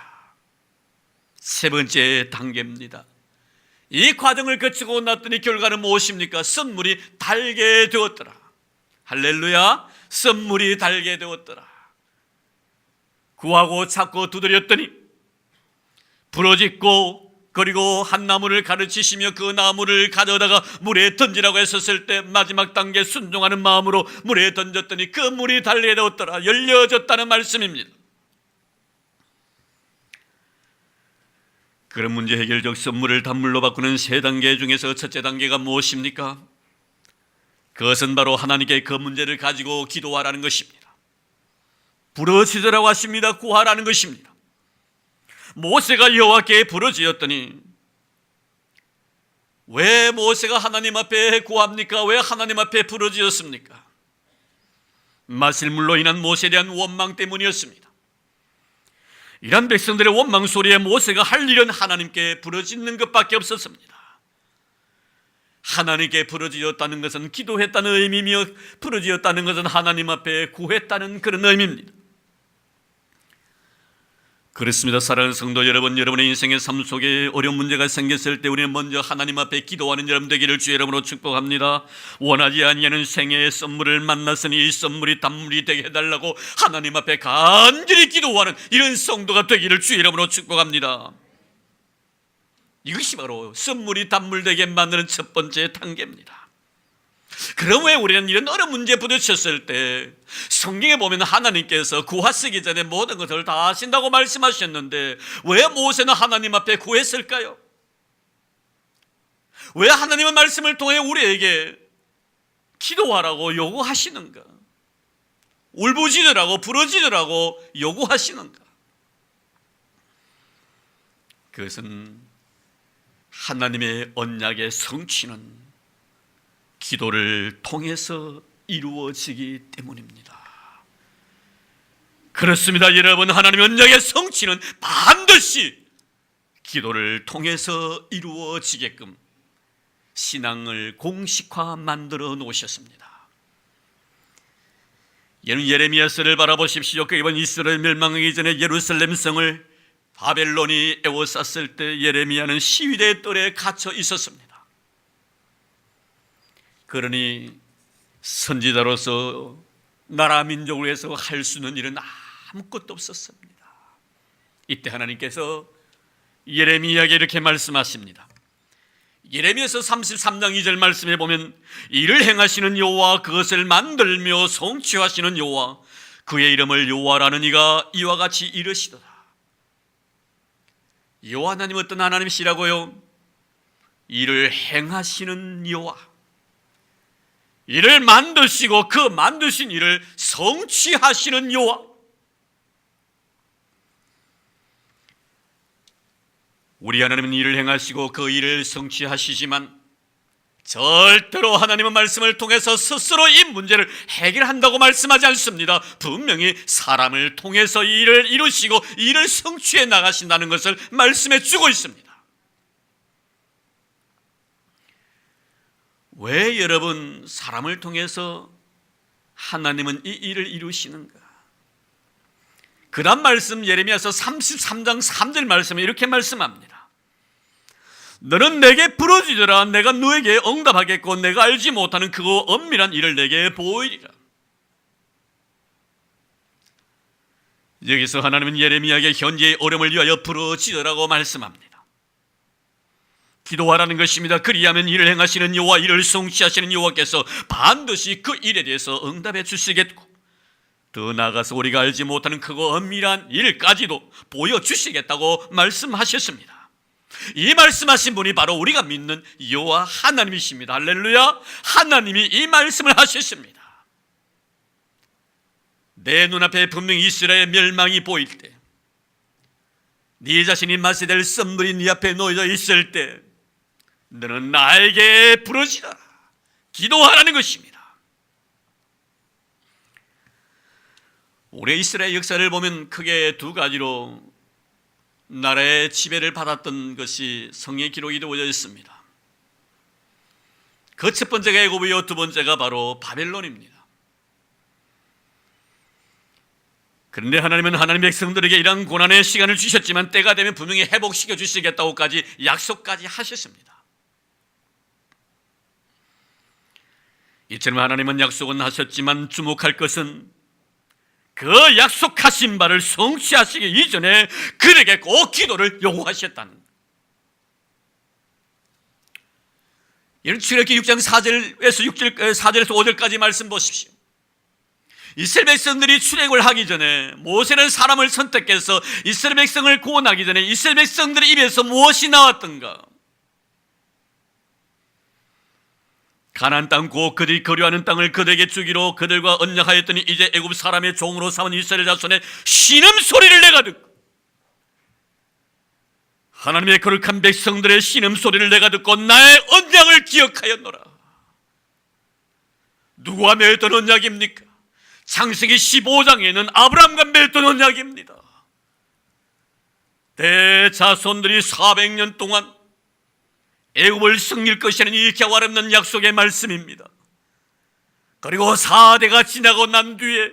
세 번째 단계입니다. 이 과정을 거치고 났더니 결과는 무엇입니까? 썸물이 달게 되었더라. 할렐루야. 썸물이 달게 되었더라. 구하고 찾고 두드렸더니 부러짓고 그리고 한 나무를 가르치시며 그 나무를 가져다가 물에 던지라고 했었을 때 마지막 단계 순종하는 마음으로 물에 던졌더니 그 물이 달게 되었더라. 열려졌다는 말씀입니다. 그런 문제 해결적 썸물을 단물로 바꾸는 세 단계 중에서 첫째 단계가 무엇입니까? 그것은 바로 하나님께 그 문제를 가지고 기도하라는 것입니다. 부르짖으라고 하십니다. 구하라는 것입니다. 모세가 여호와께 부르짖었더니, 왜 모세가 하나님 앞에 구합니까? 왜 하나님 앞에 부르짖었습니까? 마실 물로 인한 모세에 대한 원망 때문이었습니다. 이런 백성들의 원망 소리에 모세가 할 일은 하나님께 부르짖는 것밖에 없었습니다. 하나님께 부르짖었다는 것은 기도했다는 의미며 부르짖었다는 것은 하나님 앞에 구했다는 그런 의미입니다. 그렇습니다. 사랑하는 성도 여러분, 여러분의 인생의 삶 속에 어려운 문제가 생겼을 때 우리는 먼저 하나님 앞에 기도하는 여러분 되기를 주의 이름으로 축복합니다. 원하지 아니하는 생애의 썸물을 만났으니 이 썸물이 단물이 되게 해달라고 하나님 앞에 간절히 기도하는 이런 성도가 되기를 주의 이름으로 축복합니다. 이것이 바로 썸물이 단물되게 만드는 첫 번째 단계입니다. 그럼 왜 우리는 이런 어려운 문제에 부딪혔을 때 성경에 보면 하나님께서 구하시기 전에 모든 것을 다 하신다고 말씀하셨는데 왜 모세는 하나님 앞에 구했을까요? 왜 하나님의 말씀을 통해 우리에게 기도하라고 요구하시는가? 울부짖으라고 부르짖으라고 요구하시는가? 그것은 하나님의 언약의 성취는 기도를 통해서 이루어지기 때문입니다. 그렇습니다, 여러분. 하나님의 언약의 성취는 반드시 기도를 통해서 이루어지게끔 신앙을 공식화 만들어 놓으셨습니다. 여러분, 예레미야서를 바라보십시오. 그 이번 이스라엘 멸망하기 전에 예루살렘 성을 바벨론이 에워쌌을 때 예레미야는 시위대의 뜰에 갇혀 있었습니다. 그러니 선지자로서 나라 민족을 위해서 할 수 있는 일은 아무것도 없었습니다. 이때 하나님께서 예레미야에게 이렇게 말씀하십니다. 예레미야서 33장 2절 말씀에 보면 이를 행하시는 여호와 그것을 만들며 성취하시는 여호와 그의 이름을 여호와라는 이가 이와 같이 이르시도다. 여호와 하나님 어떤 하나님이시라고요? 이를 행하시는 여호와, 이를 만드시고 그 만드신 일을 성취하시는 여호와. 우리 하나님은 일을 행하시고 그 일을 성취하시지만 절대로 하나님의 말씀을 통해서 스스로 이 문제를 해결한다고 말씀하지 않습니다. 분명히 사람을 통해서 이 일을 이루시고 이 일을 성취해 나가신다는 것을 말씀해 주고 있습니다. 왜 여러분 사람을 통해서 하나님은 이 일을 이루시는가? 그 다음 말씀 예레미야서 33장 3절 말씀에 이렇게 말씀합니다. 너는 내게 부르짖으라. 내가 너에게 응답하겠고 내가 알지 못하는 그거 엄밀한 일을 내게 보이리라. 여기서 하나님은 예레미야에게 현재의 어려움을 위하여 부르짖으라고 말씀합니다. 기도하라는 것입니다. 그리하면 일을 행하시는 여호와, 일을 성취하시는 여호와께서 반드시 그 일에 대해서 응답해 주시겠고 더 나아가서 우리가 알지 못하는 크고 엄밀한 일까지도 보여주시겠다고 말씀하셨습니다. 이 말씀하신 분이 바로 우리가 믿는 여호와 하나님이십니다. 할렐루야. 하나님이 이 말씀을 하셨습니다. 내 눈앞에 분명히 이스라엘 멸망이 보일 때, 네 자신이 마셔야 될 썸들이 네 앞에 놓여져 있을 때 너는 나에게 부르짖어라, 기도하라는 것입니다. 우리 이스라엘 역사를 보면 크게 두 가지로 나라의 지배를 받았던 것이 성경의 기록이 되어져 있습니다. 그 첫 번째가 애굽이요, 두 번째가 바로 바벨론입니다. 그런데 하나님은 하나님의 백성들에게 이러한 고난의 시간을 주셨지만 때가 되면 분명히 회복시켜 주시겠다고까지 약속까지 하셨습니다. 이처럼 하나님은 약속은 하셨지만 주목할 것은 그 약속하신 바를 성취하시기 이전에 그에게 꼭 기도를 요구하셨다는 것. 이런 출애굽기 6장 4절에서 5절까지 말씀 보십시오. 이스라엘 백성들이 출애굽을 하기 전에 모세는 사람을 선택해서 이스라엘 백성을 구원하기 전에 이스라엘 백성들의 입에서 무엇이 나왔던가? 가나안 땅 곧 그들이 거류하는 땅을 그들에게 주기로 그들과 언약하였더니 이제 애굽 사람의 종으로 삼은 이스라엘 자손의 신음소리를 내가 듣고, 하나님의 거룩한 백성들의 신음소리를 내가 듣고 나의 언약을 기억하였노라. 누구와 맺었던 언약입니까? 창세기 15장에는 아브라함과 맺었던 언약입니다. 대자손들이 400년 동안 애굽을 승리할 것이라는 이 교활 없는 약속의 말씀입니다. 그리고 4대가 지나고 난 뒤에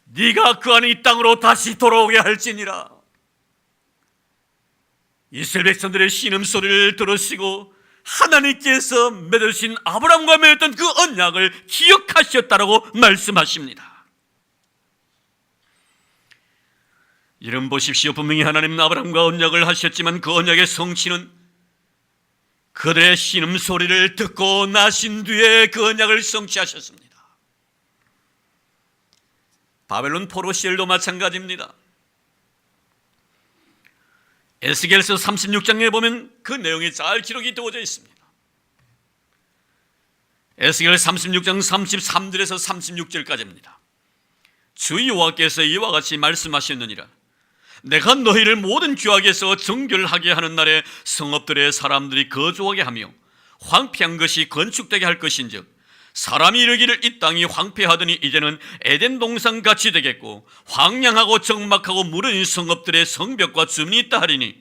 네가 그 안에 이 땅으로 다시 돌아오게 할지니라. 이스라엘 백성들의 신음소리를 들으시고 하나님께서 맺으신 아브라함과 맺었던 그 언약을 기억하셨다라고 말씀하십니다. 이름 보십시오. 분명히 하나님은 아브라함과 언약을 하셨지만 그 언약의 성취는 그들의 신음소리를 듣고 나신 뒤에 그 언약을 성취하셨습니다. 바벨론 포로 시절도 마찬가지입니다. 에스겔서 36장에 보면 그 내용이 잘 기록이 되어져 있습니다. 에스겔 36장 33절에서 36절까지입니다. 주 여호와께서 이와 같이 말씀하셨느니라. 내가 너희를 모든 죄악에서 정결하게 하는 날에 성읍들의 사람들이 거주하게 하며 황폐한 것이 건축되게 할 것인즉 사람이 이르기를 이 땅이 황폐하더니 이제는 에덴 동산같이 되겠고 황량하고 적막하고 무너진 성읍들의 성벽과 주민이 있다 하리니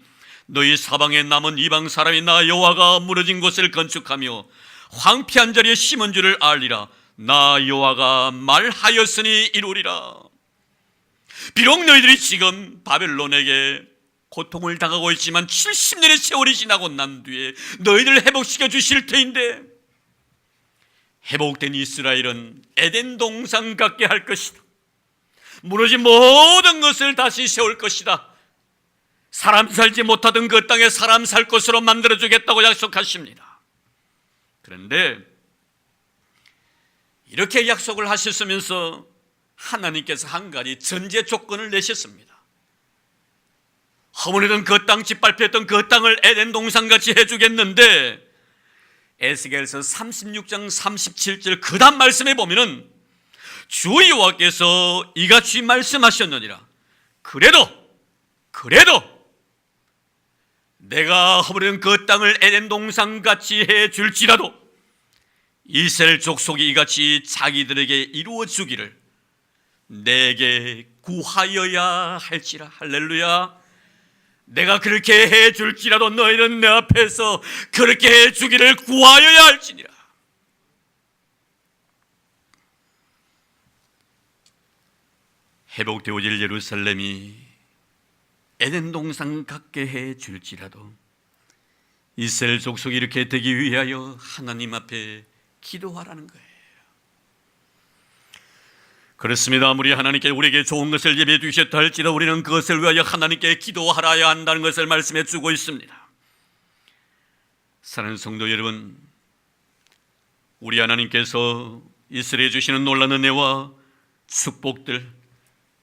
너희 사방에 남은 이방 사람이 나 여호와가 무너진 곳을 건축하며 황폐한 자리에 심은 줄을 알리라. 나 여호와가 말하였으니 이루리라. 비록 너희들이 지금 바벨론에게 고통을 당하고 있지만 70년의 세월이 지나고 난 뒤에 너희들을 회복시켜 주실 터인데 회복된 이스라엘은 에덴 동산 같게 할 것이다. 무너진 모든 것을 다시 세울 것이다. 사람 살지 못하던 그 땅에 사람 살 것으로 만들어주겠다고 약속하십니다. 그런데 이렇게 약속을 하셨으면서 하나님께서 한 가지 전제 조건을 내셨습니다. 허물이던 그 땅, 짓밟혔던 그 땅을 에덴 동산같이 해주겠는데 에스겔서 36장 37절 그 다음 말씀에 보면은 주 여호와께서 이같이 말씀하셨느니라. 그래도 내가 허물은 그 땅을 에덴 동산같이 해줄지라도 이스라엘 족속이 이같이 자기들에게 이루어 주기를 내게 구하여야 할지라. 할렐루야. 내가 그렇게 해줄지라도 너희는 내 앞에서 그렇게 해주기를 구하여야 할지니라. 회복되어질 예루살렘이 에덴 동산 같게 해줄지라도 이스라엘 족속이 이렇게 되기 위하여 하나님 앞에 기도하라는 거예요. 그렇습니다. 아무리 하나님께 우리에게 좋은 것을 예배해 주셨다 할지라도 우리는 그것을 위하여 하나님께 기도하라야 한다는 것을 말씀해 주고 있습니다. 사랑하는 성도 여러분, 우리 하나님께서 이스라엘에 주시는 놀라운 은혜와 축복들,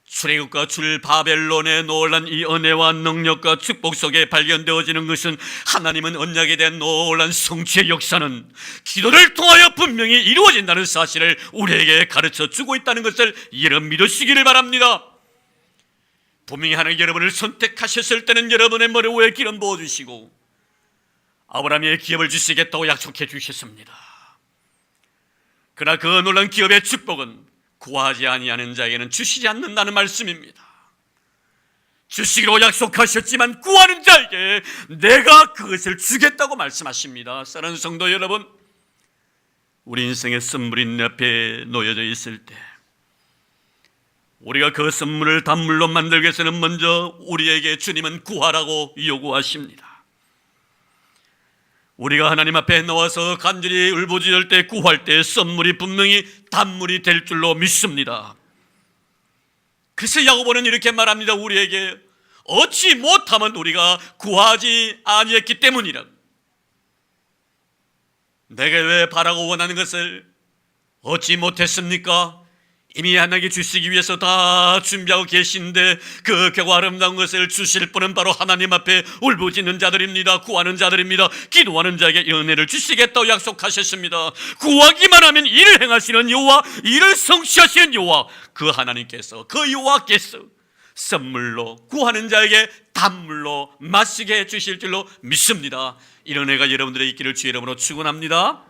출애굽과 출 바벨론에 놀란 이 은혜와 능력과 축복 속에 발견되어지는 것은 하나님은 언약에 대한 놀란 성취의 역사는 기도를 통하여 분명히 이루어진다는 사실을 우리에게 가르쳐 주고 있다는 것을 여러분 믿으시기를 바랍니다. 분명히 하나님 여러분을 선택하셨을 때는 여러분의 머리 위에 기름 부어주시고 아브라함의 기업을 주시겠다고 약속해 주셨습니다. 그러나 그 놀란 기업의 축복은 구하지 아니하는 자에게는 주시지 않는다는 말씀입니다. 주시기로 약속하셨지만 구하는 자에게 내가 그것을 주겠다고 말씀하십니다. 사랑하는 성도 여러분, 우리 인생의 선물이 내 앞에 놓여져 있을 때 우리가 그 선물을 단물로 만들기 위해서는 먼저 우리에게 주님은 구하라고 요구하십니다. 우리가 하나님 앞에 나와서 간절히 울부짖을 때 구할 때 선물이 분명히 단물이 될 줄로 믿습니다. 그래서 야고보는 이렇게 말합니다. 우리에게 얻지 못하면 우리가 구하지 아니했기 때문이라. 내가 왜 바라고 원하는 것을 얻지 못했습니까? 이미 하나님께 주시기 위해서 다 준비하고 계신데 그 결과 아름다운 것을 주실 분은 바로 하나님 앞에 울부짖는 자들입니다. 구하는 자들입니다. 기도하는 자에게 은혜를 주시겠다고 약속하셨습니다. 구하기만 하면 일을 행하시는 여호와, 일을 성취하시는 여호와, 그 하나님께서, 그 여호와께서 선물로 구하는 자에게 단물로 마시게 해주실 줄로 믿습니다. 이런 은혜가 여러분들의 있기를 주의 이름으로 축원합니다.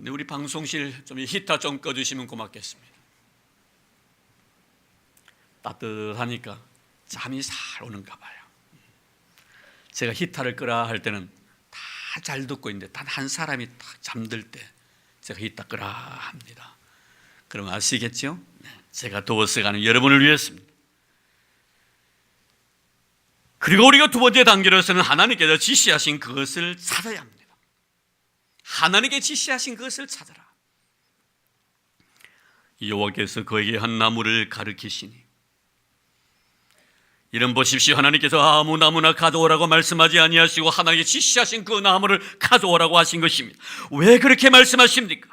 우리 방송실 좀 히터 좀 꺼주시면 고맙겠습니다. 따뜻하니까 잠이 잘 오는가 봐요. 제가 히터를 끄라 할 때는 다 잘 듣고 있는데 단 한 사람이 딱 잠들 때 제가 히터 끄라 합니다. 그럼 아시겠죠? 제가 도워서 가는 여러분을 위해서입니다. 그리고 우리가 두 번째 단계로서는 하나님께서 지시하신 그것을 찾아야 합니다. 하나님께 지시하신 그것을 찾아라. 여호와께서 그에게 한 나무를 가르치시니 이런 보십시오. 하나님께서 아무 나무나 가져오라고 말씀하지 아니하시고 하나님께 지시하신 그 나무를 가져오라고 하신 것입니다. 왜 그렇게 말씀하십니까?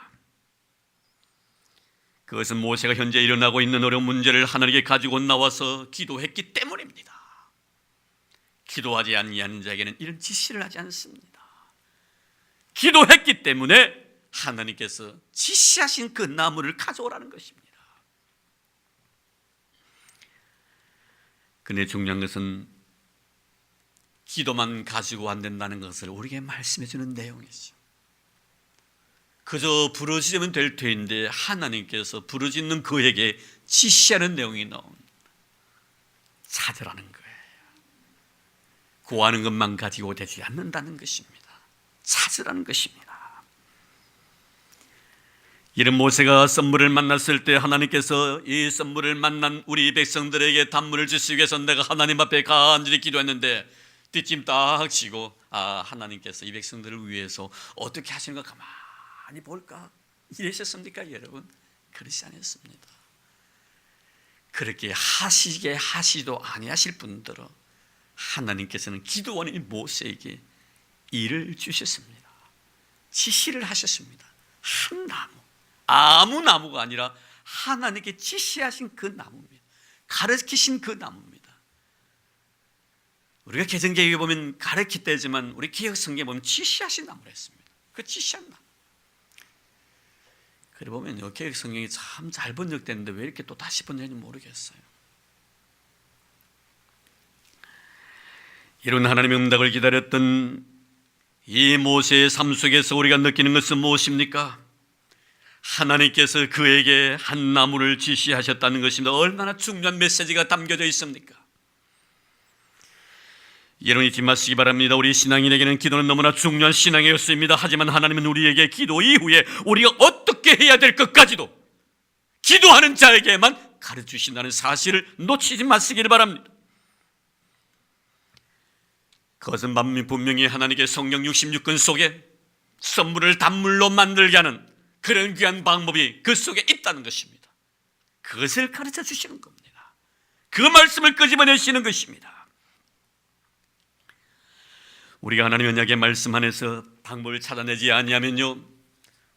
그것은 모세가 현재 일어나고 있는 어려운 문제를 하나님께 가지고 나와서 기도했기 때문입니다. 기도하지 아니하는 자에게는 이런 지시를 하지 않습니다. 기도했기 때문에 하나님께서 지시하신 그 나무를 가져오라는 것입니다. 근데 중요한 것은 기도만 가지고 안 된다는 것을 우리에게 말씀해 주는 내용이죠. 그저 부르짖으면 될 터인데 하나님께서 부르짖는 그에게 지시하는 내용이 나옵니다. 찾으라는 거예요. 구하는 것만 가지고 되지 않는다는 것입니다. 찾으라는 것입니다. 이런 모세가 썸물을 만났을 때 하나님께서 이 썸물을 만난 우리 백성들에게 단물을 주시기 위해서 내가 하나님 앞에 간절히 기도했는데 뒷짐 딱 치고 하나님께서 이 백성들을 위해서 어떻게 하시는가 가만히 볼까 이러셨습니까 여러분? 그렇지 않았습니다. 그렇게 하시도 아니하실 분들은 하나님께서는 기도원인 모세에게 일을 주셨습니다. 지시를 하셨습니다. 한 나무, 아무 나무가 아니라 하나님께 지시하신 그 나무입니다. 가르치신 그 나무입니다. 우리가 개정계획에 보면 가르치되지만 우리 개혁성경에 보면 지시하신 나무를 했습니다. 그 지시한 나무. 그래 보면요, 개혁성경이 참 잘 번역됐는데 왜 이렇게 또 다시 번역인지 모르겠어요. 이런 하나님의 응답을 기다렸던 이 모세의 삶 속에서 우리가 느끼는 것은 무엇입니까? 하나님께서 그에게 한 나무를 지시하셨다는 것입니다. 얼마나 중요한 메시지가 담겨져 있습니까? 여러분 잊지 마시기 바랍니다. 우리 신앙인에게는 기도는 너무나 중요한 신앙의 요소입니다. 하지만 하나님은 우리에게 기도 이후에 우리가 어떻게 해야 될 것까지도 기도하는 자에게만 가르치신다는 사실을 놓치지 마시기를 바랍니다. 그것은 분명히 하나님께 성령 66권 속에 선물을 단물로 만들게 하는 그런 귀한 방법이 그 속에 있다는 것입니다. 그것을 가르쳐 주시는 겁니다. 그 말씀을 끄집어내시는 것입니다. 우리가 하나님 언약의 말씀 안에서 방법을 찾아내지 아니하면요,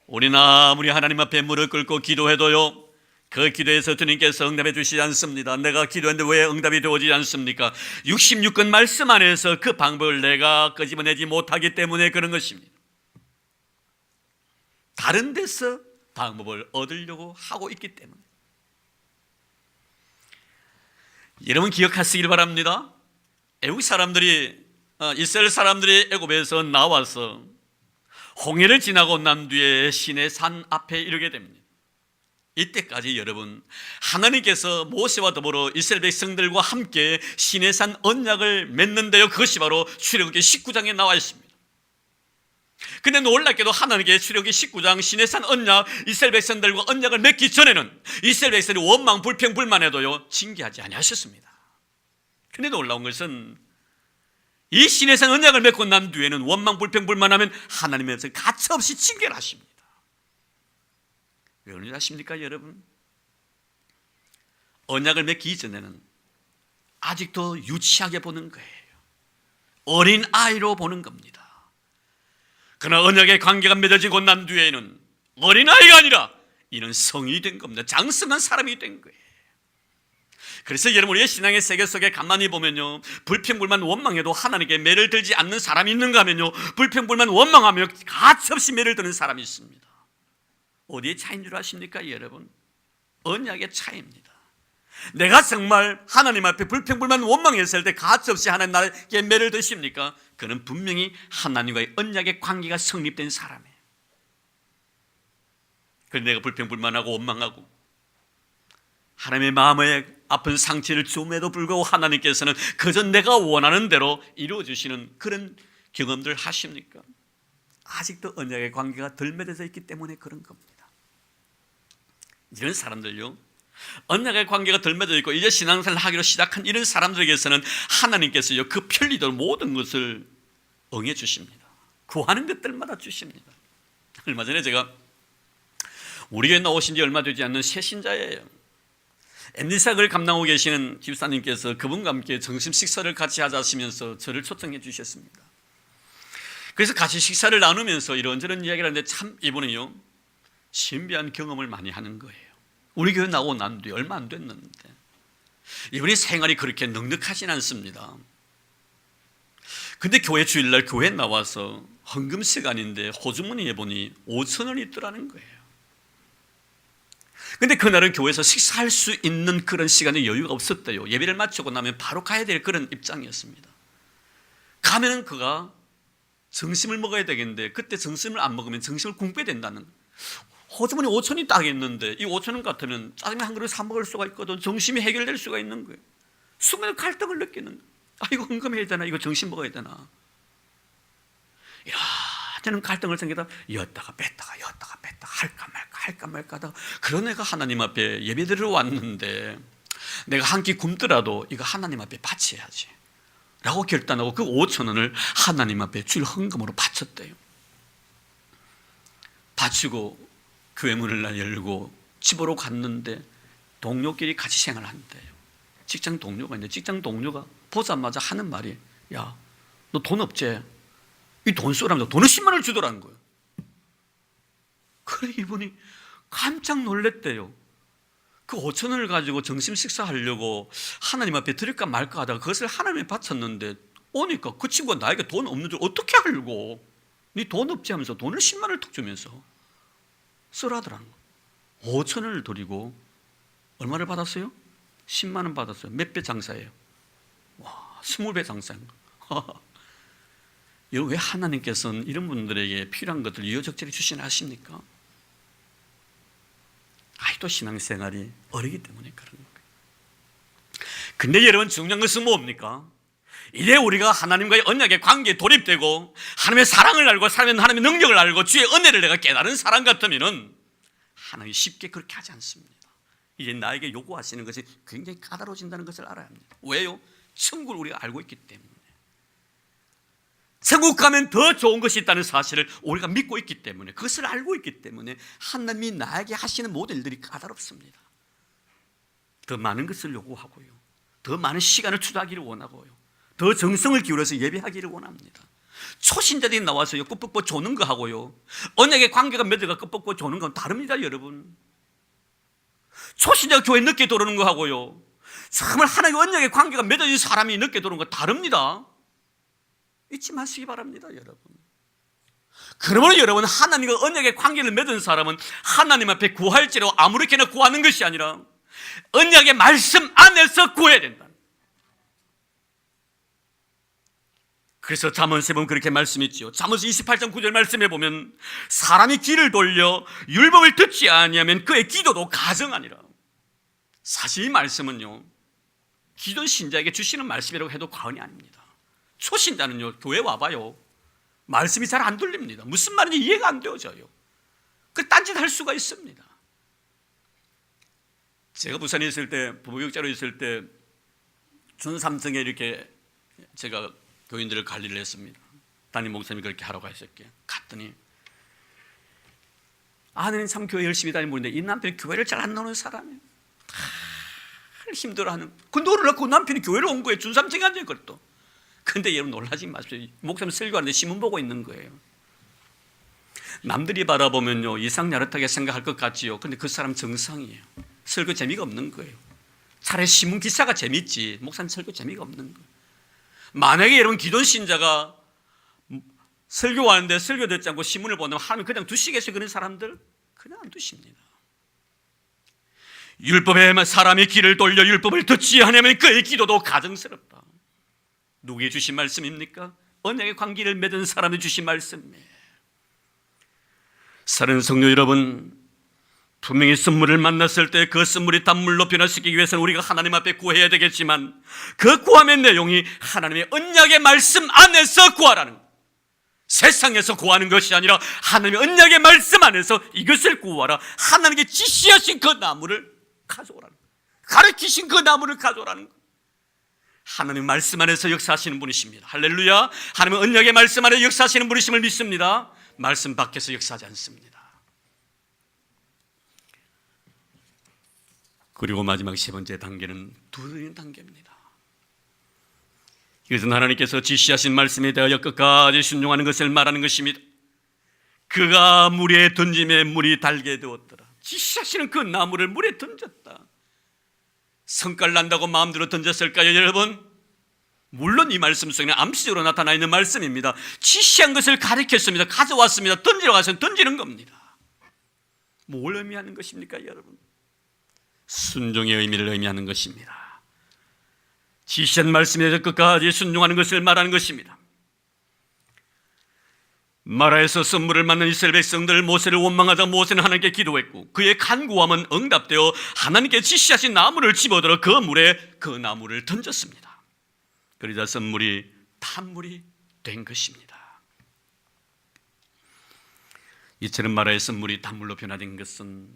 우리는 아무리 하나님 앞에 무릎 꿇고 기도해도요, 그 기도에서 주님께서 응답해 주시지 않습니다. 내가 기도했는데 왜 응답이 되어지지 않습니까? 66권 말씀 안에서 그 방법을 내가 끄집어내지 못하기 때문에 그런 것입니다. 다른 데서 방법을 얻으려고 하고 있기 때문에. 여러분 기억하시길 바랍니다. 애국 사람들이 이스라엘 사람들이 애굽에서 나와서 홍해를 지나고 난 뒤에 시내 산 앞에 이르게 됩니다. 이때까지 여러분 하나님께서 모세와 더불어 이스라엘 백성들과 함께 시내산 언약을 맺는데요, 그것이 바로 출애굽기 19장에 나와 있습니다. 근데 놀랍게도 하나님께 출애굽기 19장 시내산 언약, 이스라엘 백성들과 언약을 맺기 전에는 이스라엘 백성이 원망 불평 불만해도요 징계하지 아니하셨습니다. 근데 놀라운 것은 이 시내산 언약을 맺고 난 뒤에는 원망 불평 불만하면 하나님께서 가차없이 징계를 하십니다. 왜 그런지 아십니까 여러분? 언약을 맺기 이전에는 아직도 유치하게 보는 거예요. 어린 아이로 보는 겁니다. 그러나 언약의 관계가 맺어지고 난 뒤에는 어린 아이가 아니라 이는 성이 된 겁니다. 장성한 사람이 된 거예요. 그래서 여러분 우리의 신앙의 세계 속에 가만히 보면요, 불평불만 원망해도 하나님께 매를 들지 않는 사람이 있는가 하면요, 불평불만 원망하며 가차없이 매를 드는 사람이 있습니다. 어디에 차이인 줄 아십니까 여러분? 언약의 차이입니다. 내가 정말 하나님 앞에 불평불만 원망했을 때 가차없이 하나님 나에게 매를 드십니까? 그는 분명히 하나님과의 언약의 관계가 성립된 사람이에요. 그런데 내가 불평불만하고 원망하고 하나님의 마음에 아픈 상처를 줌에도 불구하고 하나님께서는 그저 내가 원하는 대로 이루어주시는 그런 경험들 하십니까? 아직도 언약의 관계가 덜 맺어져 있기 때문에 그런 겁니다. 이런 사람들요, 언약의 관계가 덜 맺어 있고 이제 신앙생활을 하기로 시작한 이런 사람들에게서는 하나님께서요 그 편리도록 모든 것을 응해 주십니다. 구하는 것들마다 주십니다. 얼마 전에 제가 우리 교회 나오신 지 얼마 되지 않는 새 신자예요. 엠리삭을 감당하고 계시는 집사님께서 그분과 함께 점심 식사를 같이 하자시면서 저를 초청해 주셨습니다. 그래서 같이 식사를 나누면서 이런저런 이야기를 하는데 참 이분은요 신비한 경험을 많이 하는 거예요. 우리 교회 나오고 난 뒤에 얼마 안 됐는데 이분이 생활이 그렇게 넉넉하진 않습니다. 근데 교회 주일날 교회에 나와서 헌금 시간인데 호주머니에 보니 5,000원이 있더라는 거예요. 근데 그날은 교회에서 식사할 수 있는 그런 시간에 여유가 없었대요. 예배를 마치고 나면 바로 가야 될 그런 입장이었습니다. 가면은 그가 점심을 먹어야 되겠는데 그때 점심을 안 먹으면 점심을 굶게 된다는, 호주머니 5,000원이 딱 있는데 이 5,000원 같으면 짜장면 한 그릇 사 먹을 수가 있거든. 점심이 해결될 수가 있는 거예요. 순간에 갈등을 느끼는 거예요. 아, 이거 헌금해야 되나, 이거 점심 먹어야 되나, 이런저런 갈등을 생기다 였다가 뺐다가 였다가 뺐다가 할까 말까 하다가 그런 애가 하나님 앞에 예배드리러 왔는데 내가 한 끼 굶더라도 이거 하나님 앞에 바쳐야지 라고 결단하고 그 5,000원을 하나님 앞에 주일 헌금으로 바쳤대요. 바치고 교회 문을 열고 집으로 갔는데 동료끼리 같이 생활한대요. 직장 동료가 있는데 직장 동료가 보자마자 하는 말이, 야, 너 돈 없지? 이 돈 쓰라면서 돈을 10만 원을 주더라는 거예요. 그래 이분이 깜짝 놀랬대요. 그 5,000원을 가지고 점심 식사하려고 하나님 앞에 드릴까 말까 하다가 그것을 하나님에 바쳤는데 오니까 그 친구가 나에게 돈 없는 줄 어떻게 알고 네 돈 없지 하면서 돈을 10만 원을 툭 주면서 쓰라더라는 거예요. 5,000원을 드리고 얼마를 받았어요? 10만 원 받았어요. 몇 배 장사예요? 와, 20배 장사인 거. 왜 하나님께서는 이런 분들에게 필요한 것들을 이어적절히 주시나 하십니까? 아직도 신앙생활이 어리기 때문에 그런 거예요. 근데 여러분 중요한 것은 뭡니까? 이제 우리가 하나님과의 언약의 관계에 돌입되고 하나님의 사랑을 알고 살면 하나님의 능력을 알고 주의 은혜를 내가 깨달은 사람 같으면은 하나님이 쉽게 그렇게 하지 않습니다. 이제 나에게 요구하시는 것이 굉장히 까다로워진다는 것을 알아야 합니다. 왜요? 천국을 우리가 알고 있기 때문에. 천국 가면 더 좋은 것이 있다는 사실을 우리가 믿고 있기 때문에, 그것을 알고 있기 때문에 하나님이 나에게 하시는 모든 일들이 까다롭습니다. 더 많은 것을 요구하고요, 더 많은 시간을 투자하기를 원하고요, 더 정성을 기울여서 예배하기를 원합니다. 초신자들이 나와서요 끄뻑끄뻑 조는 거 하고요, 언약의 관계가 맺어가 끄뻑끄뻑 조는 건 다릅니다. 여러분, 초신자가 교회 늦게 들어오는 거 하고요, 정말 하나님의 언약의 관계가 맺어진 사람이 늦게 들어오는 거 다릅니다. 잊지 마시기 바랍니다. 여러분, 그러므로 여러분, 하나님과 언약의 관계를 맺은 사람은 하나님 앞에 구할지라도 아무렇게나 구하는 것이 아니라 언약의 말씀 안에서 구해야 된다. 그래서 잠언서에 보면 그렇게 말씀했지요. 잠언서 28장 9절 말씀에 보면 사람이 귀를 돌려 율법을 듣지 아니하면 그의 기도도 가증하니라. 사실 이 말씀은요 기존 신자에게 주시는 말씀이라고 해도 과언이 아닙니다. 초신자는요 교회 와봐요 말씀이 잘 안 들립니다. 무슨 말인지 이해가 안 되어져요. 그 딴짓 할 수가 있습니다. 제가 부산에 있을 때, 부부교육자로 있을 때 준삼성에 이렇게 제가 교인들을 관리를 했습니다. 담임 목사님이 그렇게 하라고 하셨기에 갔더니 아내는 참 교회 열심히 다니는 분인데 이 남편이 교회를 잘 안 나오는 사람이에요. 힘들어하는. 근데 오늘 그 남편이 교회를 온 거예요. 준삼성에 앉아있거든 또. 근데 여러분 놀라지 마십시오. 목사님 설교하는데 신문 보고 있는 거예요. 남들이 바라보면요 이상야릇하게 생각할 것 같지요. 근데 그 사람 정상이에요. 설교 재미가 없는 거예요. 차라리 신문 기사가 재밌지 목사님 설교 재미가 없는 거예요. 만약에 여러분 기존 신자가 설교하는데 설교 듣지 않고 신문을 본다면 하나님 그냥 두시겠어요? 그런 사람들? 그냥 안 두십니다. 율법에 사람이 귀를 돌려 율법을 듣지 않으면 그의 기도도 가증스럽다. 누구의 주신 말씀입니까? 언약의 관계를 맺은 사람이 주신 말씀이에요. 사랑하는 성도 여러분, 분명히 선물을 만났을 때 그 선물이 단물로 변화시키기 위해서는 우리가 하나님 앞에 구해야 되겠지만 그 구함의 내용이 하나님의 언약의 말씀 안에서 구하라는 거예요. 세상에서 구하는 것이 아니라 하나님의 언약의 말씀 안에서 이것을 구하라. 하나님께 지시하신 그 나무를 가져오라는 거예요. 가르치신 그 나무를 가져오라는 거예요. 하나님 말씀 안에서 역사하시는 분이십니다. 할렐루야. 하나님은 언약의 말씀 안에 역사하시는 분이심을 믿습니다. 말씀 밖에서 역사하지 않습니다. 그리고 마지막 세 번째 단계는 두드리는 단계입니다. 이것은 하나님께서 지시하신 말씀에 대하여 끝까지 순종하는 것을 말하는 것입니다. 그가 물에 던짐에 물이 달게 되었더라. 지시하시는 그 나무를 물에 던졌다. 성깔 난다고 마음대로 던졌을까요, 여러분? 물론 이 말씀 속에는 암시적으로 나타나 있는 말씀입니다. 지시한 것을 가리켰습니다. 가져왔습니다. 던지러 가서 던지는 겁니다. 뭘 의미하는 것입니까, 여러분? 순종의 의미를 의미하는 것입니다. 지시한 말씀에 대해서 끝까지 순종하는 것을 말하는 것입니다. 마라에서 선물을 맞는 이스라엘 백성들 모세를 원망하다 모세는 하나님께 기도했고 그의 간구함은 응답되어 하나님께 지시하신 나무를 집어들어 그 물에 그 나무를 던졌습니다. 그러자 선물이 탄물이 된 것입니다. 이처럼 마라의 선물이 단물로 변화된 것은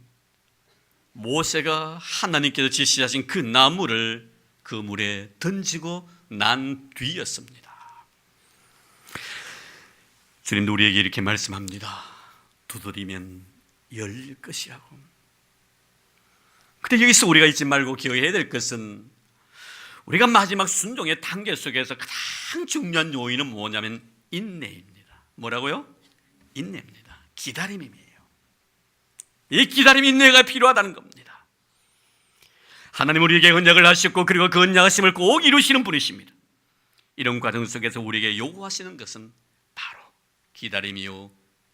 모세가 하나님께서 지시하신 그 나무를 그 물에 던지고 난 뒤였습니다. 주님도 우리에게 이렇게 말씀합니다. 두드리면 열릴 것이라고. 근데 여기서 우리가 잊지 말고 기억해야 될 것은 우리가 마지막 순종의 단계 속에서 가장 중요한 요인은 뭐냐면 인내입니다. 뭐라고요? 인내입니다. 기다림이에요. 이 기다림 인내가 필요하다는 겁니다. 하나님 우리에게 언약을 하셨고 그리고 그 언약하심을 꼭 이루시는 분이십니다. 이런 과정 속에서 우리에게 요구하시는 것은 바로 기다림이요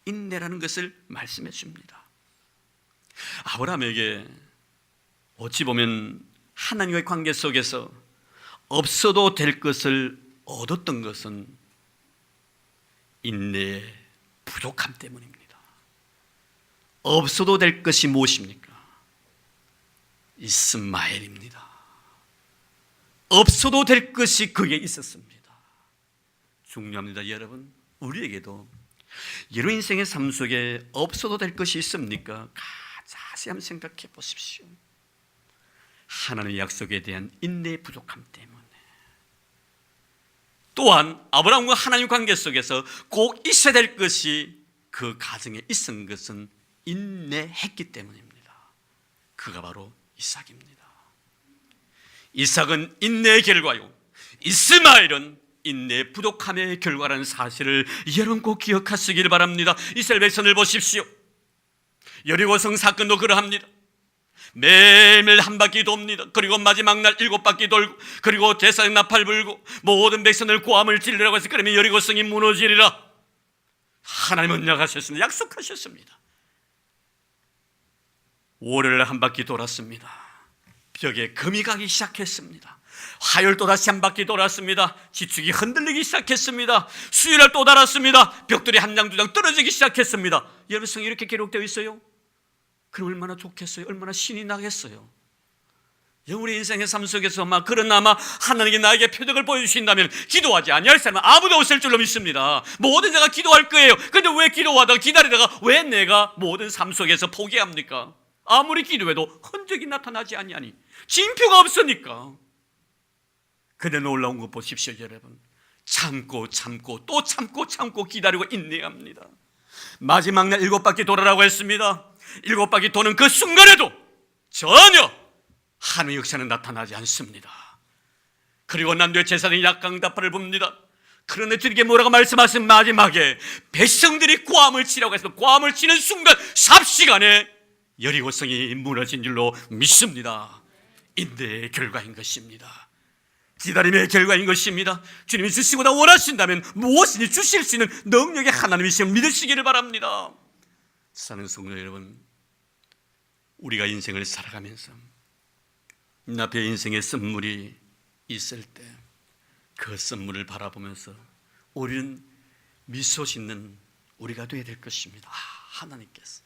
인내라는 것을 말씀해 줍니다. 아브라함에게 어찌 보면 하나님과의 관계 속에서 없어도 될 것을 얻었던 것은 인내의 부족함 때문입니다. 없어도 될 것이 무엇입니까? 이스마엘입니다. 없어도 될 것이 그게 있었습니다. 중요합니다, 여러분. 우리에게도 여러 인생의 삶 속에 없어도 될 것이 있습니까? 자세히 한번 생각해 보십시오. 하나님의 약속에 대한 인내의 부족함 때문에, 또한 아브라함과 하나님 관계 속에서 꼭 있어야 될 것이 그 가정에 있은 것은 인내했기 때문입니다. 그가 바로 이삭입니다. 이삭은 인내의 결과요, 이스마엘은 인내의 부족함의 결과라는 사실을 여러분 꼭 기억하시길 바랍니다. 이스라엘 백성을 보십시오. 여리고성 사건도 그러합니다. 매일매일 한 바퀴 돕니다. 그리고 마지막 날 7바퀴 돌고 그리고 제사장 나팔 불고 모든 백성을 고함을 지르라고 해서 그러면 여리고성이 무너지리라. 하나님은 언약하셨습니다. 약속하셨습니다. 월요일 한 바퀴 돌았습니다. 벽에 금이 가기 시작했습니다. 화요일 또다시 한 바퀴 돌았습니다. 지축이 흔들리기 시작했습니다. 수요일날 또 달았습니다. 벽돌이 한 장 두 장 떨어지기 시작했습니다. 여러분 성경에 이렇게 기록되어 있어요. 그럼 얼마나 좋겠어요? 얼마나 신이 나겠어요? 우리 인생의 삶 속에서 그러나마 하나님께 나에게 표적을 보여주신다면 기도하지 아니할 사람은 아무도 없을 줄로 믿습니다. 모든 자가 기도할 거예요. 그런데 왜 기도하다가 기다리다가 왜 내가 모든 삶 속에서 포기합니까? 아무리 기도해도 흔적이 나타나지 아니하니 징표가 없으니까. 근데 놀라운 거 보십시오, 여러분. 참고 또 참고 기다리고 인내합니다. 마지막 날 7바퀴 돌아라고 했습니다. 7바퀴 도는 그 순간에도 전혀 하나님의 역사는 나타나지 않습니다. 그리고 난도의 제사장이 약강다파를 봅니다. 그런데 저에게 뭐라고 말씀하신 마지막에 백성들이 고함을 치라고 해서 고함을 치는 순간 삽시간에 여리고성이 무너진 줄로 믿습니다. 인내의 결과인 것입니다. 기다림의 결과인 것입니다. 주님이 주시고다 원하신다면 무엇이든지 주실 수 있는 능력의 하나님이심을 믿으시기를 바랍니다. 사는 성도 여러분, 우리가 인생을 살아가면서 앞에 인생의 선물이 있을 때 그 선물을 바라보면서 우리는 미소 짓는 우리가 되어야 될 것입니다. 하나님께서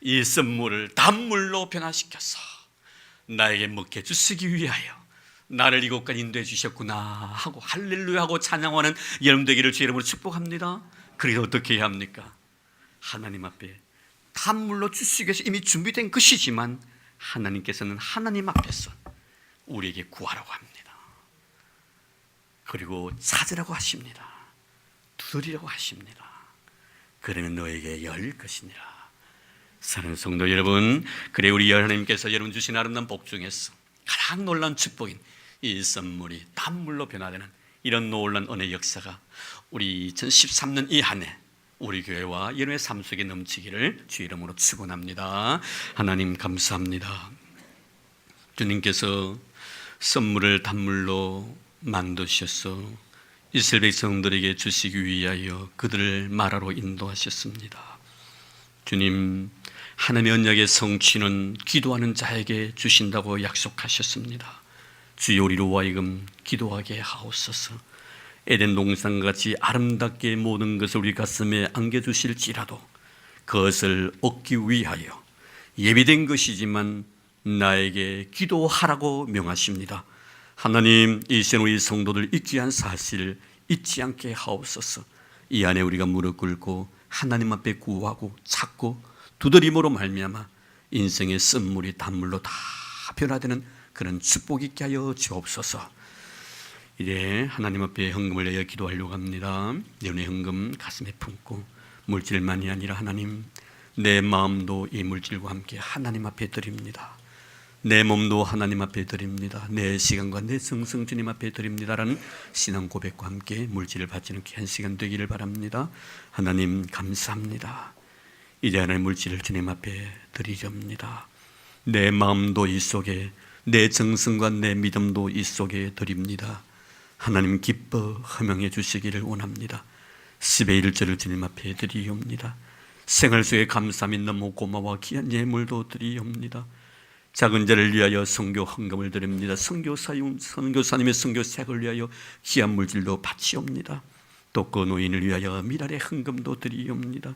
이 선물을 단물로 변화시켜서 나에게 먹게 주시기 위하여 나를 이곳까지 인도해 주셨구나 하고 할렐루야 하고 찬양하는 여러분 되기를 주 이름으로 축복합니다. 그래서 어떻게 해야 합니까? 하나님 앞에 단물로 주시기 위해서 이미 준비된 것이지만 하나님께서는 하나님 앞에서 우리에게 구하라고 합니다. 그리고 찾으라고 하십니다. 두드리라고 하십니다. 그러면 너에게 열릴 것이니라. 사랑하는 성도 여러분, 그래 우리 하나님께서 여러분 주신 아름다운 복 중에서 가장 놀라운 축복인 이 선물이 단물로 변화되는 이런 놀라운 은혜 역사가 우리 2013년 이 한 해 우리 교회와 여러분의 삶 속에 넘치기를 주 이름으로 축원합니다. 하나님 감사합니다. 주님께서 선물을 단물로 만드셔서 이스라엘 백성들에게 주시기 위하여 그들을 마라로 인도하셨습니다. 주님, 하나님의 언약의 성취는 기도하는 자에게 주신다고 약속하셨습니다. 주여 우리로 하여금 기도하게 하옵소서. 에덴 동산같이 아름답게 모든 것을 우리 가슴에 안겨주실지라도 그것을 얻기 위하여 예비된 것이지만 나에게 기도하라고 명하십니다. 하나님, 이 시간 우리 성도들 이 귀한 사실을 잊지 않게 하옵소서. 이 안에 우리가 무릎 꿇고 하나님 앞에 구하고 찾고 두드림으로 말미암아 인생의 선물이 단물로 다 변화되는 그런 축복 있게 하여 주옵소서. 이제 하나님 앞에 헌금을 내어 기도하려고 합니다. 여러분의 헌금 가슴에 품고 물질만이 아니라 하나님, 내 마음도 이 물질과 함께 하나님 앞에 드립니다. 내 몸도 하나님 앞에 드립니다. 내 시간과 내 정성 주님 앞에 드립니다라는 신앙 고백과 함께 물질을 바치는 귀한 시간 되기를 바랍니다. 하나님 감사합니다. 이제 하나님 물질을 주님 앞에 드리렵니다. 내 마음도 이 속에, 내 정성과 내 믿음도 이 속에 드립니다. 하나님 기뻐 허명해 주시기를 원합니다. 10의 1절을 주님 앞에 드리옵니다. 생활 속에 감사함이 너무 고마워 귀한 예물도 드리옵니다. 작은 자를 위하여 선교 헌금을 드립니다. 선교사님의 선교색을 위하여 귀한 물질도 바치옵니다. 또 그 노인을 위하여 미랄의 헌금도 드리옵니다.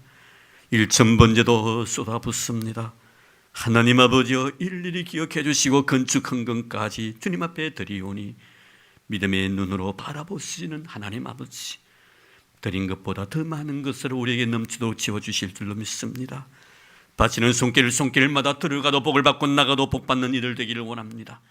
1,000번제도 쏟아붓습니다. 하나님 아버지여 일일이 기억해 주시고 건축 헌금까지 주님 앞에 드리오니 믿음의 눈으로 바라보시는 하나님 아버지, 드린 것보다 더 많은 것을 우리에게 넘치도록 지어주실 줄로 믿습니다. 바치는 손길마다 들어가도 복을 받고 나가도 복 받는 이들 되기를 원합니다.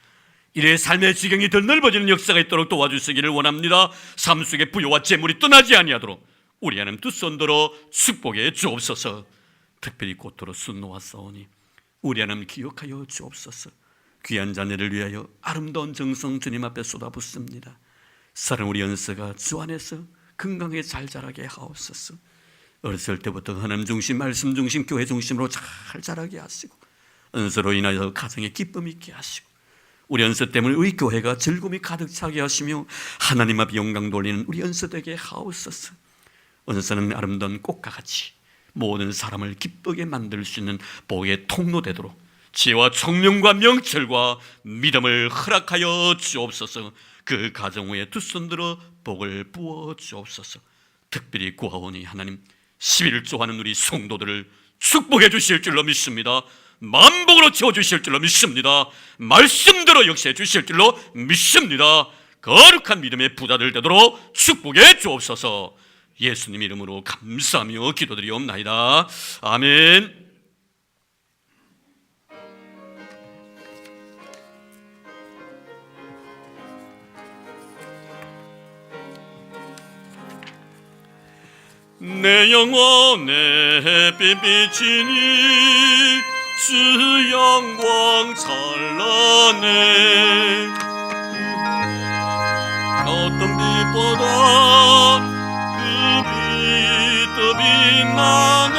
이래 삶의 지경이 더 넓어지는 역사가 있도록 도와주시기를 원합니다. 삶 속에 부여와 재물이 떠나지 아니하도록 우리 하나님 두 손 들어 축복해 주옵소서. 특별히 고토로 순노하사오니 우리 하나님 기억하여 주옵소서. 귀한 자녀를 위하여 아름다운 정성 주님 앞에 쏟아붓습니다. 사랑 우리 연서가 주 안에서 건강하게 잘 자라게 하옵소서. 어렸을 때부터 하나님 중심, 말씀 중심, 교회 중심으로 잘 자라게 하시고 은서로 인하여 가정에 기쁨이 있게 하시고 우리 연서 때문에 우리 교회가 즐거움이 가득 차게 하시며 하나님 앞에 영광 돌리는 우리 연서 되게 하옵소서. 은서는 아름다운 꽃과 같이 모든 사람을 기쁘게 만들 수 있는 복의 통로 되도록 지혜와 총명과 명철과 믿음을 허락하여 주옵소서. 그 가정 위에 두 손 들어 복을 부어 주옵소서. 특별히 구하오니 하나님 11조 하는 우리 성도들을 축복해 주실 줄로 믿습니다. 만복으로 채워주실 줄로 믿습니다. 말씀대로 역사해 주실 줄로 믿습니다. 거룩한 믿음의 부자들 되도록 축복해 주옵소서. 예수님 이름으로 감사하며 기도드리옵나이다. 아멘. 내 영혼에 빛비치니 주 영광 찬란해. 어떤 빛보다 그 빛 더 빛나네.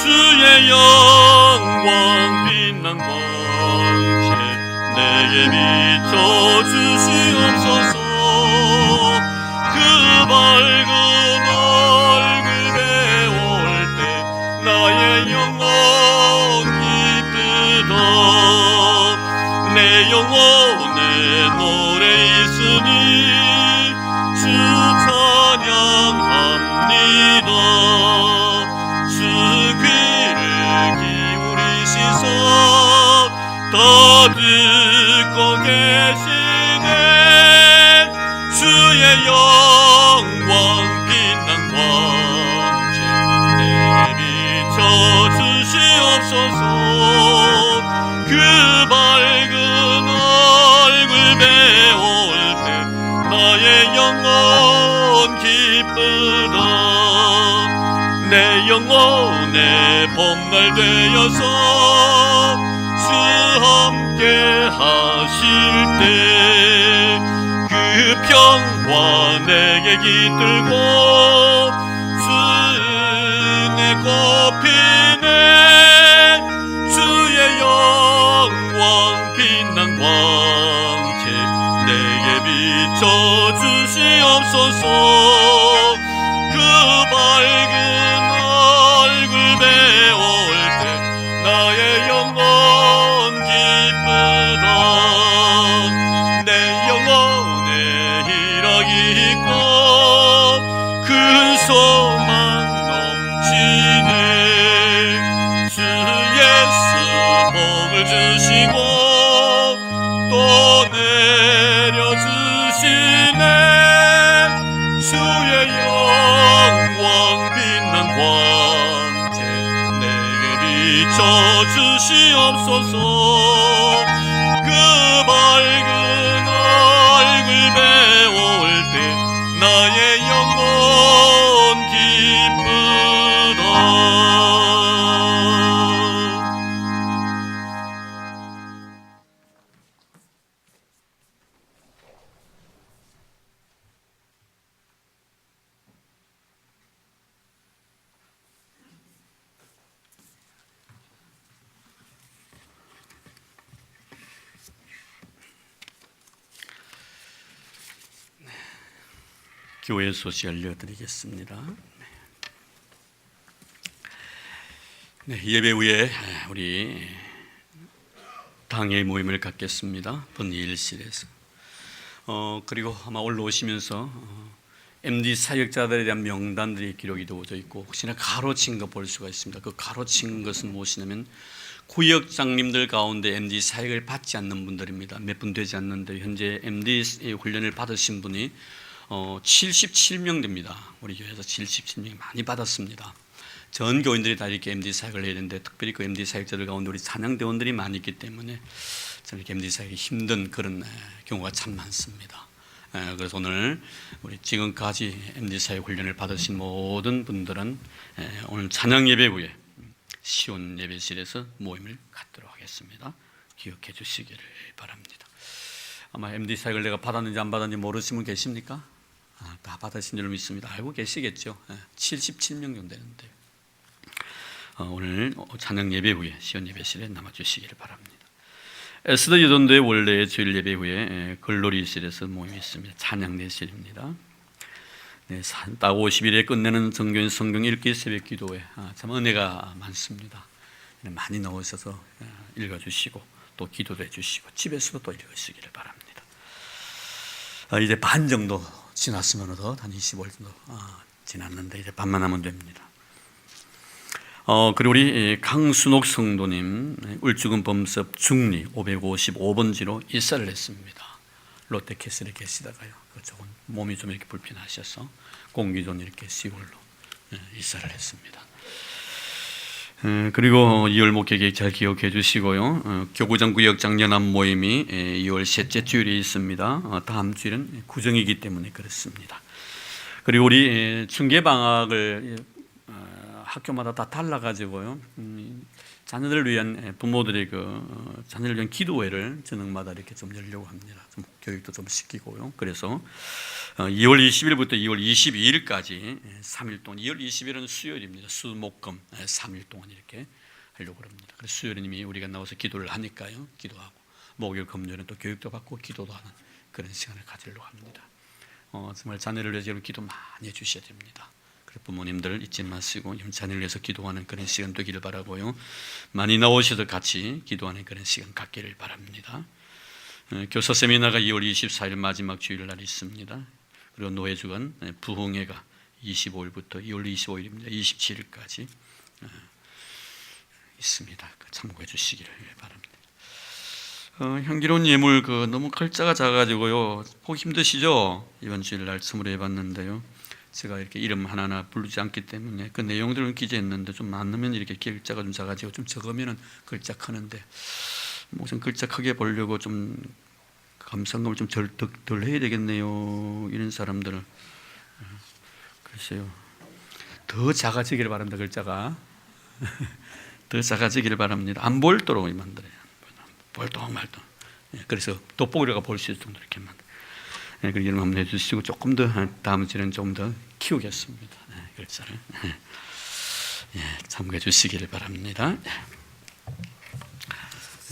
주의 영광 빛난 광채 내게 비춰주시옵소서. 그 밝은 내 영혼에 노래 있으니 주 찬양합니다. 주 귀를 기울이시소 더 듣고 계시네. 주의 영광 빛난 광채 내게 비춰주시옵소서. 그 밝은 얼굴 배울 때 나의 영혼 기쁘다. 내 영혼 영혼의 봄날 되어서 주 함께 하실 때 그 평화 내게 깃들고 주 은혜 꽃피네 주의 영광 빛난 광채 내게 비춰주시옵소서. 그 밝은 얼굴 배울 때 나의 영혼 기쁘다. 내 영혼에 희락이 있고 큰 소망 넘치네. 주 예수 복을 주시고 또 내려주시네. 주의 영광 빛난 광채 내게 비춰주시옵소서. 그 밝은 얼굴 배울 때 나의 영혼 기쁘다. 교회 소식 알려드리겠습니다. 네, 예배 후에 우리 당회 모임을 갖겠습니다. 본일실에서. 그리고 아마 올라오시면서 MD 사역자들에 대한 명단들이 기록이 되어져 있고 혹시나 가로친 거 볼 수가 있습니다. 그 가로친 것은 무엇이냐면 구역장님들 가운데 MD 사역을 받지 않는 분들입니다. 몇 분 되지 않는데 현재 MD 훈련을 받으신 분이 77명 됩니다. 우리 교회에서 77명이 많이 받았습니다. 전 교인들이 다 이렇게 MD 사역을 해야 되는데 특별히 그 MD 사역자들 가운데 우리 찬양대원들이 많이 있기 때문에 저는 이렇게 MD 사역이 힘든 그런 경우가 참 많습니다. 그래서 오늘 우리 지금까지 MD 사역 훈련을 받으신 모든 분들은 오늘 찬양 예배 후에 시온 예배실에서 모임을 갖도록 하겠습니다. 기억해 주시기를 바랍니다. 아마 MD 사역을 내가 받았는지 안 받았는지 모르시는 분 계십니까? 다 받으신 줄 믿습니다. 알고 계시겠죠? 77명 정도 되는데 오늘 찬양 예배 후에 시온 예배실에 남아주시기를 바랍니다. 에스더 유전도의 원래의 주일 예배 후에 글로리실에서 모임이 있습니다. 찬양 내실입니다. 네, 딱 50일에 끝내는 정교인 성경 읽기 새벽 기도회 참 은혜가 많습니다. 많이 나오셔서 읽어주시고 또 기도도 해주시고 집에서도 또 읽으시기를 바랍니다. 이제 반 정도 지났으면 더 한 25일 정도 지났는데 이제 반만 하면 됩니다. 그리고 우리 강순옥 성도님 울주군 범섭 중리 555번지로 이사를 했습니다. 롯데캐슬에 계시다가요. 조금 몸이 좀 이렇게 불편하셔서 공기존 이렇게 시골로 이사를 했습니다. 그리고 2월 목회 계획 잘 기억해 주시고요. 교구장 구역장 연합 모임이 2월 셋째 주일에 있습니다. 다음 주일은 구정이기 때문에 그렇습니다. 그리고 우리 중계 방학을 학교마다 다 달라가지고요. 자녀들을 위한 부모들의 그 자녀를 위한 기도회를 저녁마다 이렇게 좀 열려고 합니다. 좀 교육도 좀 시키고요. 그래서 2월 20일부터 2월 22일까지 3일 동안 2월 20일은 수요일입니다. 수목금 3일 동안 이렇게 하려고 합니다. 그래서 수요일은 이미 우리가 나와서 기도를 하니까요. 기도하고 목요일 금요일은 또 교육도 받고 기도도 하는 그런 시간을 가지려고 합니다. 정말 자녀를 위해서 기도 많이 해주셔야 됩니다. 그래서 부모님들 잊지 마시고 자녀를 위해서 기도하는 그런 시간 되기를 바라고요. 많이 나오셔서 같이 기도하는 그런 시간 갖기를 바랍니다. 교사 세미나가 2월 24일 마지막 주일날 있습니다. 그리고 노회주간 부흥회가 25일부터 2월 25일입니다. 27일까지 있습니다. 참고해 주시기를 바랍니다. 향기로운 예물 너무 글자가 작아가지고요 보기 힘드시죠? 이번 주일날 스물에 해봤는데요. 제가 이렇게 이름 하나하나 부르지 않기 때문에 그 내용들은 기재했는데 좀 많으면 이렇게 글자가 좀 작아지고 좀 적으면은 글자 크는데 무슨 글자 크게 보려고 좀 감상감을 좀 덜 해야 되겠네요. 이런 사람들은 글쎄요. 더 작아지기를 바랍니다. 글자가 더 작아지기를 바랍니다. 안 보일도록 만들어요. 볼똥말똥. 그래서 돋보기가 볼 수 있을 정도로 이렇게 만들어요. 그리고 여러분 한번 해주시고 조금 더 다음 주에는 좀 더 키우겠습니다. 글자를 참고해 주시기를 바랍니다.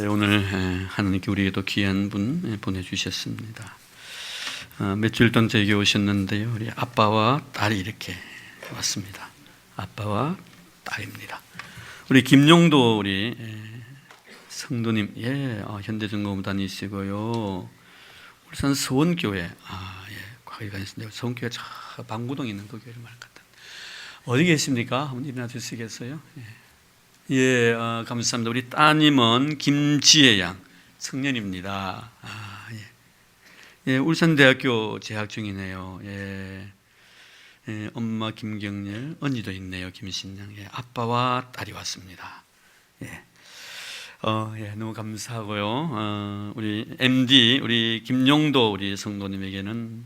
오늘 하나님께 우리에게도 귀한 분 보내주셨습니다. 며칠 전 저에게 오셨는데요. 우리 아빠와 딸이 이렇게 왔습니다. 아빠와 딸입니다. 우리 김용도 우리 성도님, 현대중공업 다니시고요. 울산 서원교회, 과거에 다녔는데 서원교회 저 방구동에 있는 그 교회를 말할 것 같아요. 어디 계십니까? 한번 일어나 주시겠어요? 감사합니다. 우리 따님은 김지혜 양 청년입니다. 울산대학교 재학 중이네요. 엄마 김경렬, 언니도 있네요. 김신양. 아빠와 딸이 왔습니다. 너무 감사하고요. 우리 MD, 우리 김용도 우리 성도님에게는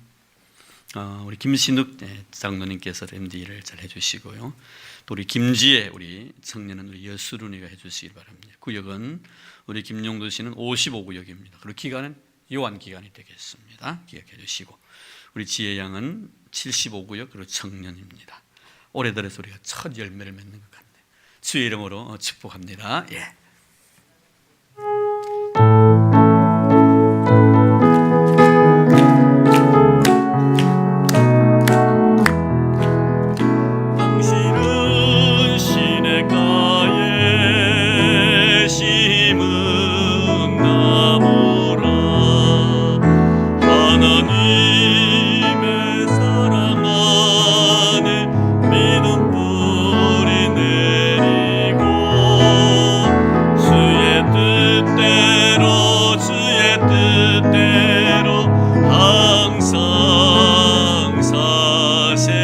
우리 김신욱 장로님께서 MD를 잘 해주시고요. 또 우리 김지혜 우리 청년은 우리 여수run이가 해주시기 바랍니다. 구역은 우리 김용도 씨는 55구역입니다. 그리고 기간은 요한 기간이 되겠습니다. 기억해 주시고 우리 지혜 양은 75구역 그리고 청년입니다. 올해 들어서 우리가 첫 열매를 맺는 것 같네요. 주의 이름으로 축복합니다. 당신은 시냇가에 심은 나무라 하나님의 사랑 안에 믿음 뿌리 내리고 주의 뜻대로 항상 사세요.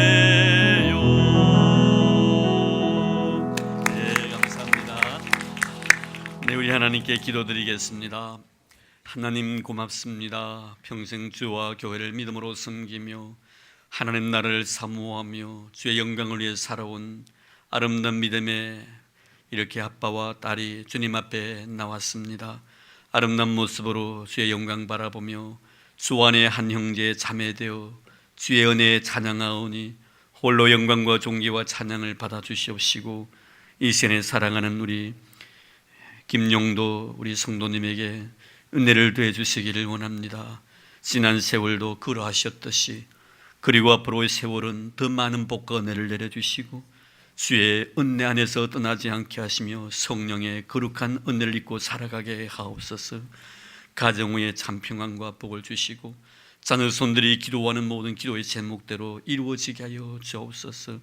감사합니다. 우리 하나님께 기도드리겠습니다. 하나님 고맙습니다. 평생 주와 교회를 믿음으로 섬기며 하나님 나라를 사모하며 주의 영광을 위해 살아온 아름다운 믿음에 이렇게 아빠와 딸이 주님 앞에 나왔습니다. 아름다운 모습으로 주의 영광 바라보며 주 안에 한 형제 자매되어 주의 은혜에 찬양하오니 홀로 영광과 존귀와 찬양을 받아 주시옵시고 이 시간에 사랑하는 우리 김용도 우리 성도님에게 은혜를 더해 주시기를 원합니다. 지난 세월도 그러하셨듯이 그리고 앞으로의 세월은 더 많은 복과 은혜를 내려주시고 주의 은혜 안에서 떠나지 않게 하시며 성령의 거룩한 은혜를 입고 살아가게 하옵소서. 가정 후에 참 평안과 복을 주시고 자녀손들이 기도하는 모든 기도의 제목대로 이루어지게 하여 주옵소서.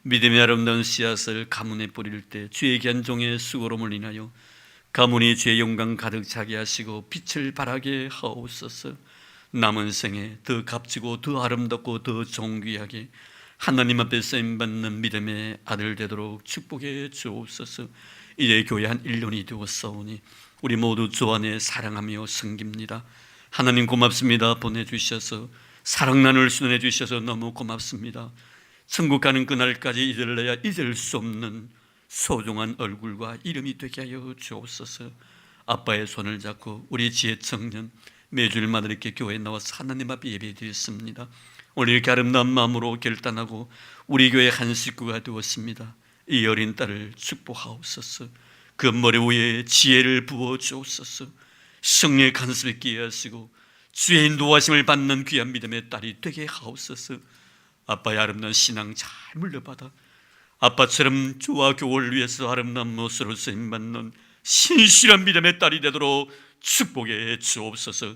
믿음의 아름다운 씨앗을 가문에 뿌릴 때 주의 귀한 종의 수고로움을 인하여 가문이 주의 영광 가득 차게 하시고 빛을 발하게 하옵소서. 남은 생에 더 값지고 더 아름답고 더 존귀하게 하나님 앞에 쓰임받는 믿음의 아들 되도록 축복해 주옵소서. 이제 교회 한 1년이 되었사오니 우리 모두 주 안에 사랑하며 섬깁니다. 하나님 고맙습니다. 보내주셔서 사랑 나눌 수련해 주셔서 너무 고맙습니다. 천국 가는 그날까지 잊을래야 잊을 수 없는 소중한 얼굴과 이름이 되게 하여 주옵소서. 아빠의 손을 잡고 우리 지혜 청년 매주일마다 이렇게 교회에 나와서 하나님 앞에 예배드렸습니다. 오늘 이렇게 아름다운 마음으로 결단하고 우리 교회 한 식구가 되었습니다. 이 어린 딸을 축복하옵소서. 그 머리 위에 지혜를 부어 주옵소서. 성령의 간섭에 끼게 하시고 주의 인도하심을 받는 귀한 믿음의 딸이 되게 하옵소서. 아빠의 아름다운 신앙 잘 물려받아 아빠처럼 주와 교회를 위해서 아름다운 모습으로 쓰임받는 신실한 믿음의 딸이 되도록 축복해 주옵소서.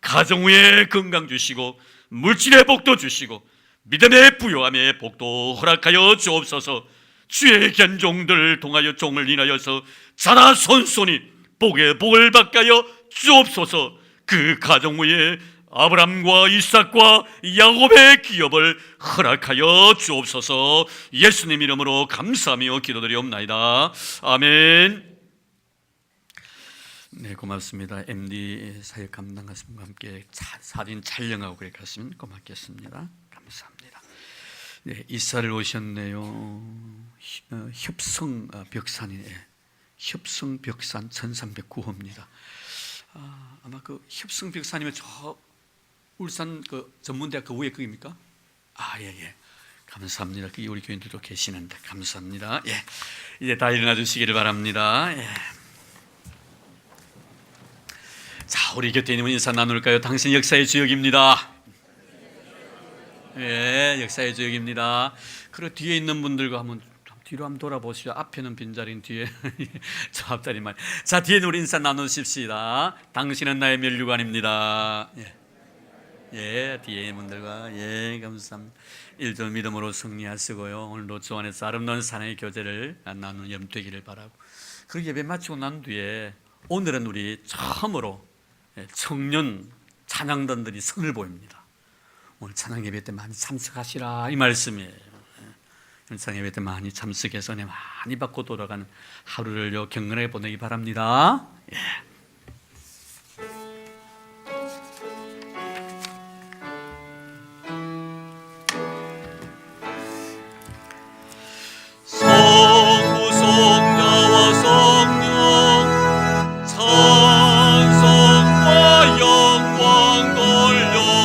가정 후에 건강 주시고 물질의 복도 주시고 믿음의 부요함의 복도 허락하여 주옵소서. 주의 귀한 종들을 통하여 종을 인하여서 자라손손이 복의 복을 받게 하여 주옵소서. 그 가정 후에 아브람과 이삭과 야곱의 기업을 허락하여 주옵소서. 예수님 이름으로 감사하며 기도드리옵나이다. 아멘. 네, 고맙습니다. MD 사역 감당하신 분과 함께 사진 촬영하고 그래 갔으면 고맙겠습니다. 감사합니다. 네, 이사를 오셨네요. 협성 벽산이네. 협성 벽산 1309호입니다. 아마 그 협성 벽산이면 저 울산 그 전문대학 그 위에 그입니까? 예. 감사합니다. 그게 우리 교인들도 계시는데 감사합니다. 예, 이제 다 일어나 주시기를 바랍니다. 예. 자, 우리 곁에 있는 분 인사 나눌까요? 당신 역사의 주역입니다. 예, 역사의 주역입니다. 그리고 뒤에 있는 분들과 뒤로 한번 돌아보시죠. 앞에는 빈자리인 뒤에 저 앞자리만. 자, 뒤에 우리 인사 나누십시다. 당신은 나의 면류관입니다. 예, 뒤에 있는 분들과 감사합니다. 일절 믿음으로 승리하시고요. 오늘도 주 안에서 아름다운 사랑의 교제를 나누는 여러분 되기를 바라고. 그 예배 마치고 난 뒤에 오늘은 우리 처음으로 청년 찬양단들이 선을 보입니다. 오늘 찬양 예배 때 많이 참석하시라 이 말씀이에요. 찬양 예배 때 많이 참석해서 은혜 많이 받고 돌아가는 하루를 경건하게 보내기 바랍니다. 예. 성부 성자와 성령 찬송과 영광 돌려보내세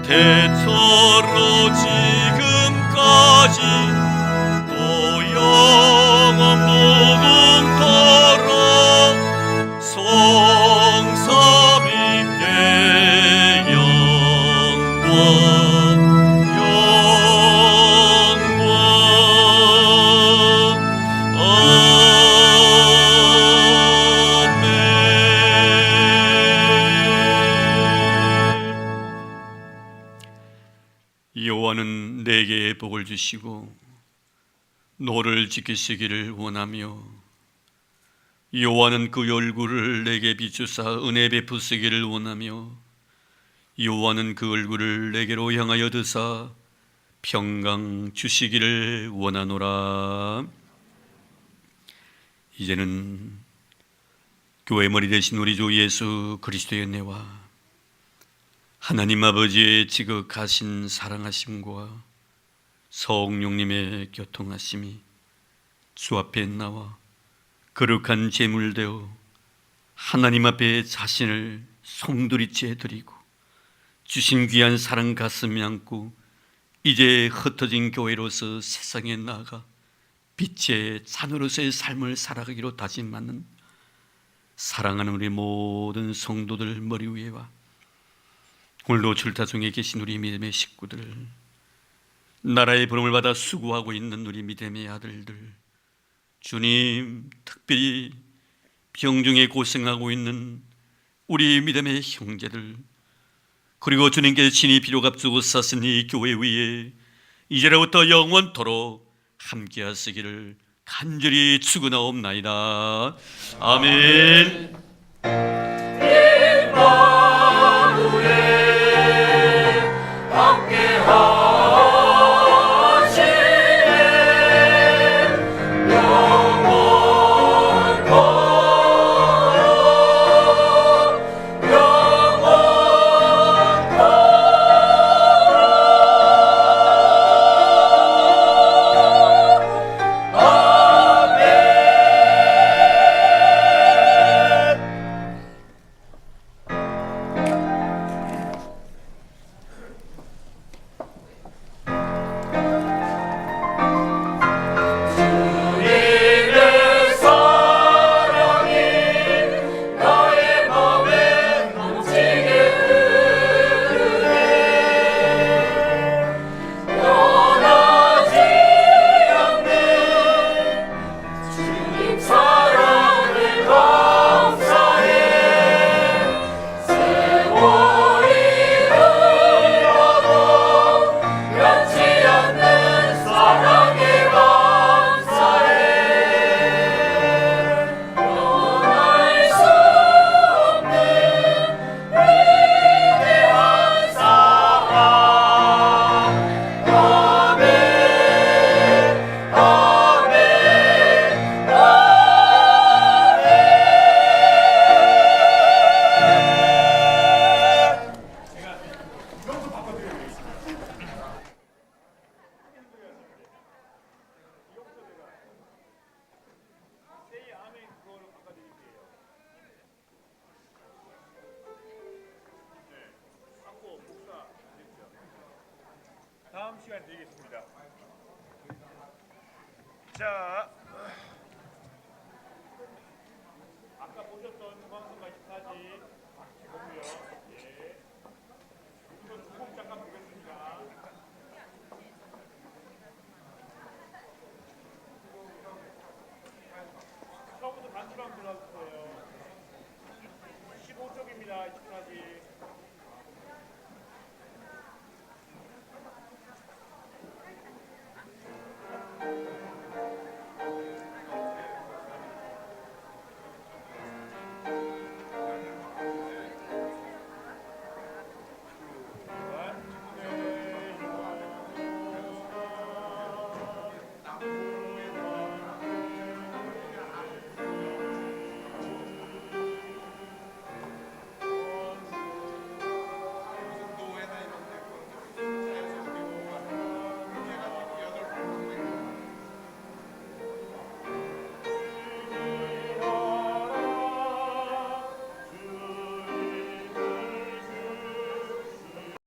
대처로 지금까지 또 영원 무궁토록 성삼위께 영광 여호와는 내게 복을 주시고 너를 지키시기를 원하며 여호와는 그 얼굴을 내게 비추사 은혜 베푸시기를 원하며 여호와는 그 얼굴을 내게로 향하여 드사 평강 주시기를 원하노라. 이제는 교회 머리 되신 우리 주 예수 그리스도의 은혜와 하나님 아버지의 지극하신 사랑하심과 성령님의 교통하심이 주 앞에 나와 거룩한 제물되어 하나님 앞에 자신을 송두리째 드리고 주신 귀한 사랑 가슴에 안고 이제 흩어진 교회로서 세상에 나아가 빛의 자녀로서의 삶을 살아가기로 다짐하는 사랑하는 우리 모든 성도들 머리 위에와 오늘도 출타 중에 계신 우리 믿음의 식구들, 나라의 부름을 받아 수고하고 있는 우리 믿음의 아들들, 주님 특별히 병중에 고생하고 있는 우리 믿음의 형제들, 그리고 주님께 친히 비로 값주고 사신 이 교회 위에 이제로부터 영원토록 함께 하시기를 간절히 축원하옵나이다. 아멘. 드리겠습니다. 자, 아까 보셨던 중앙선 24지 지금요. 예. 이건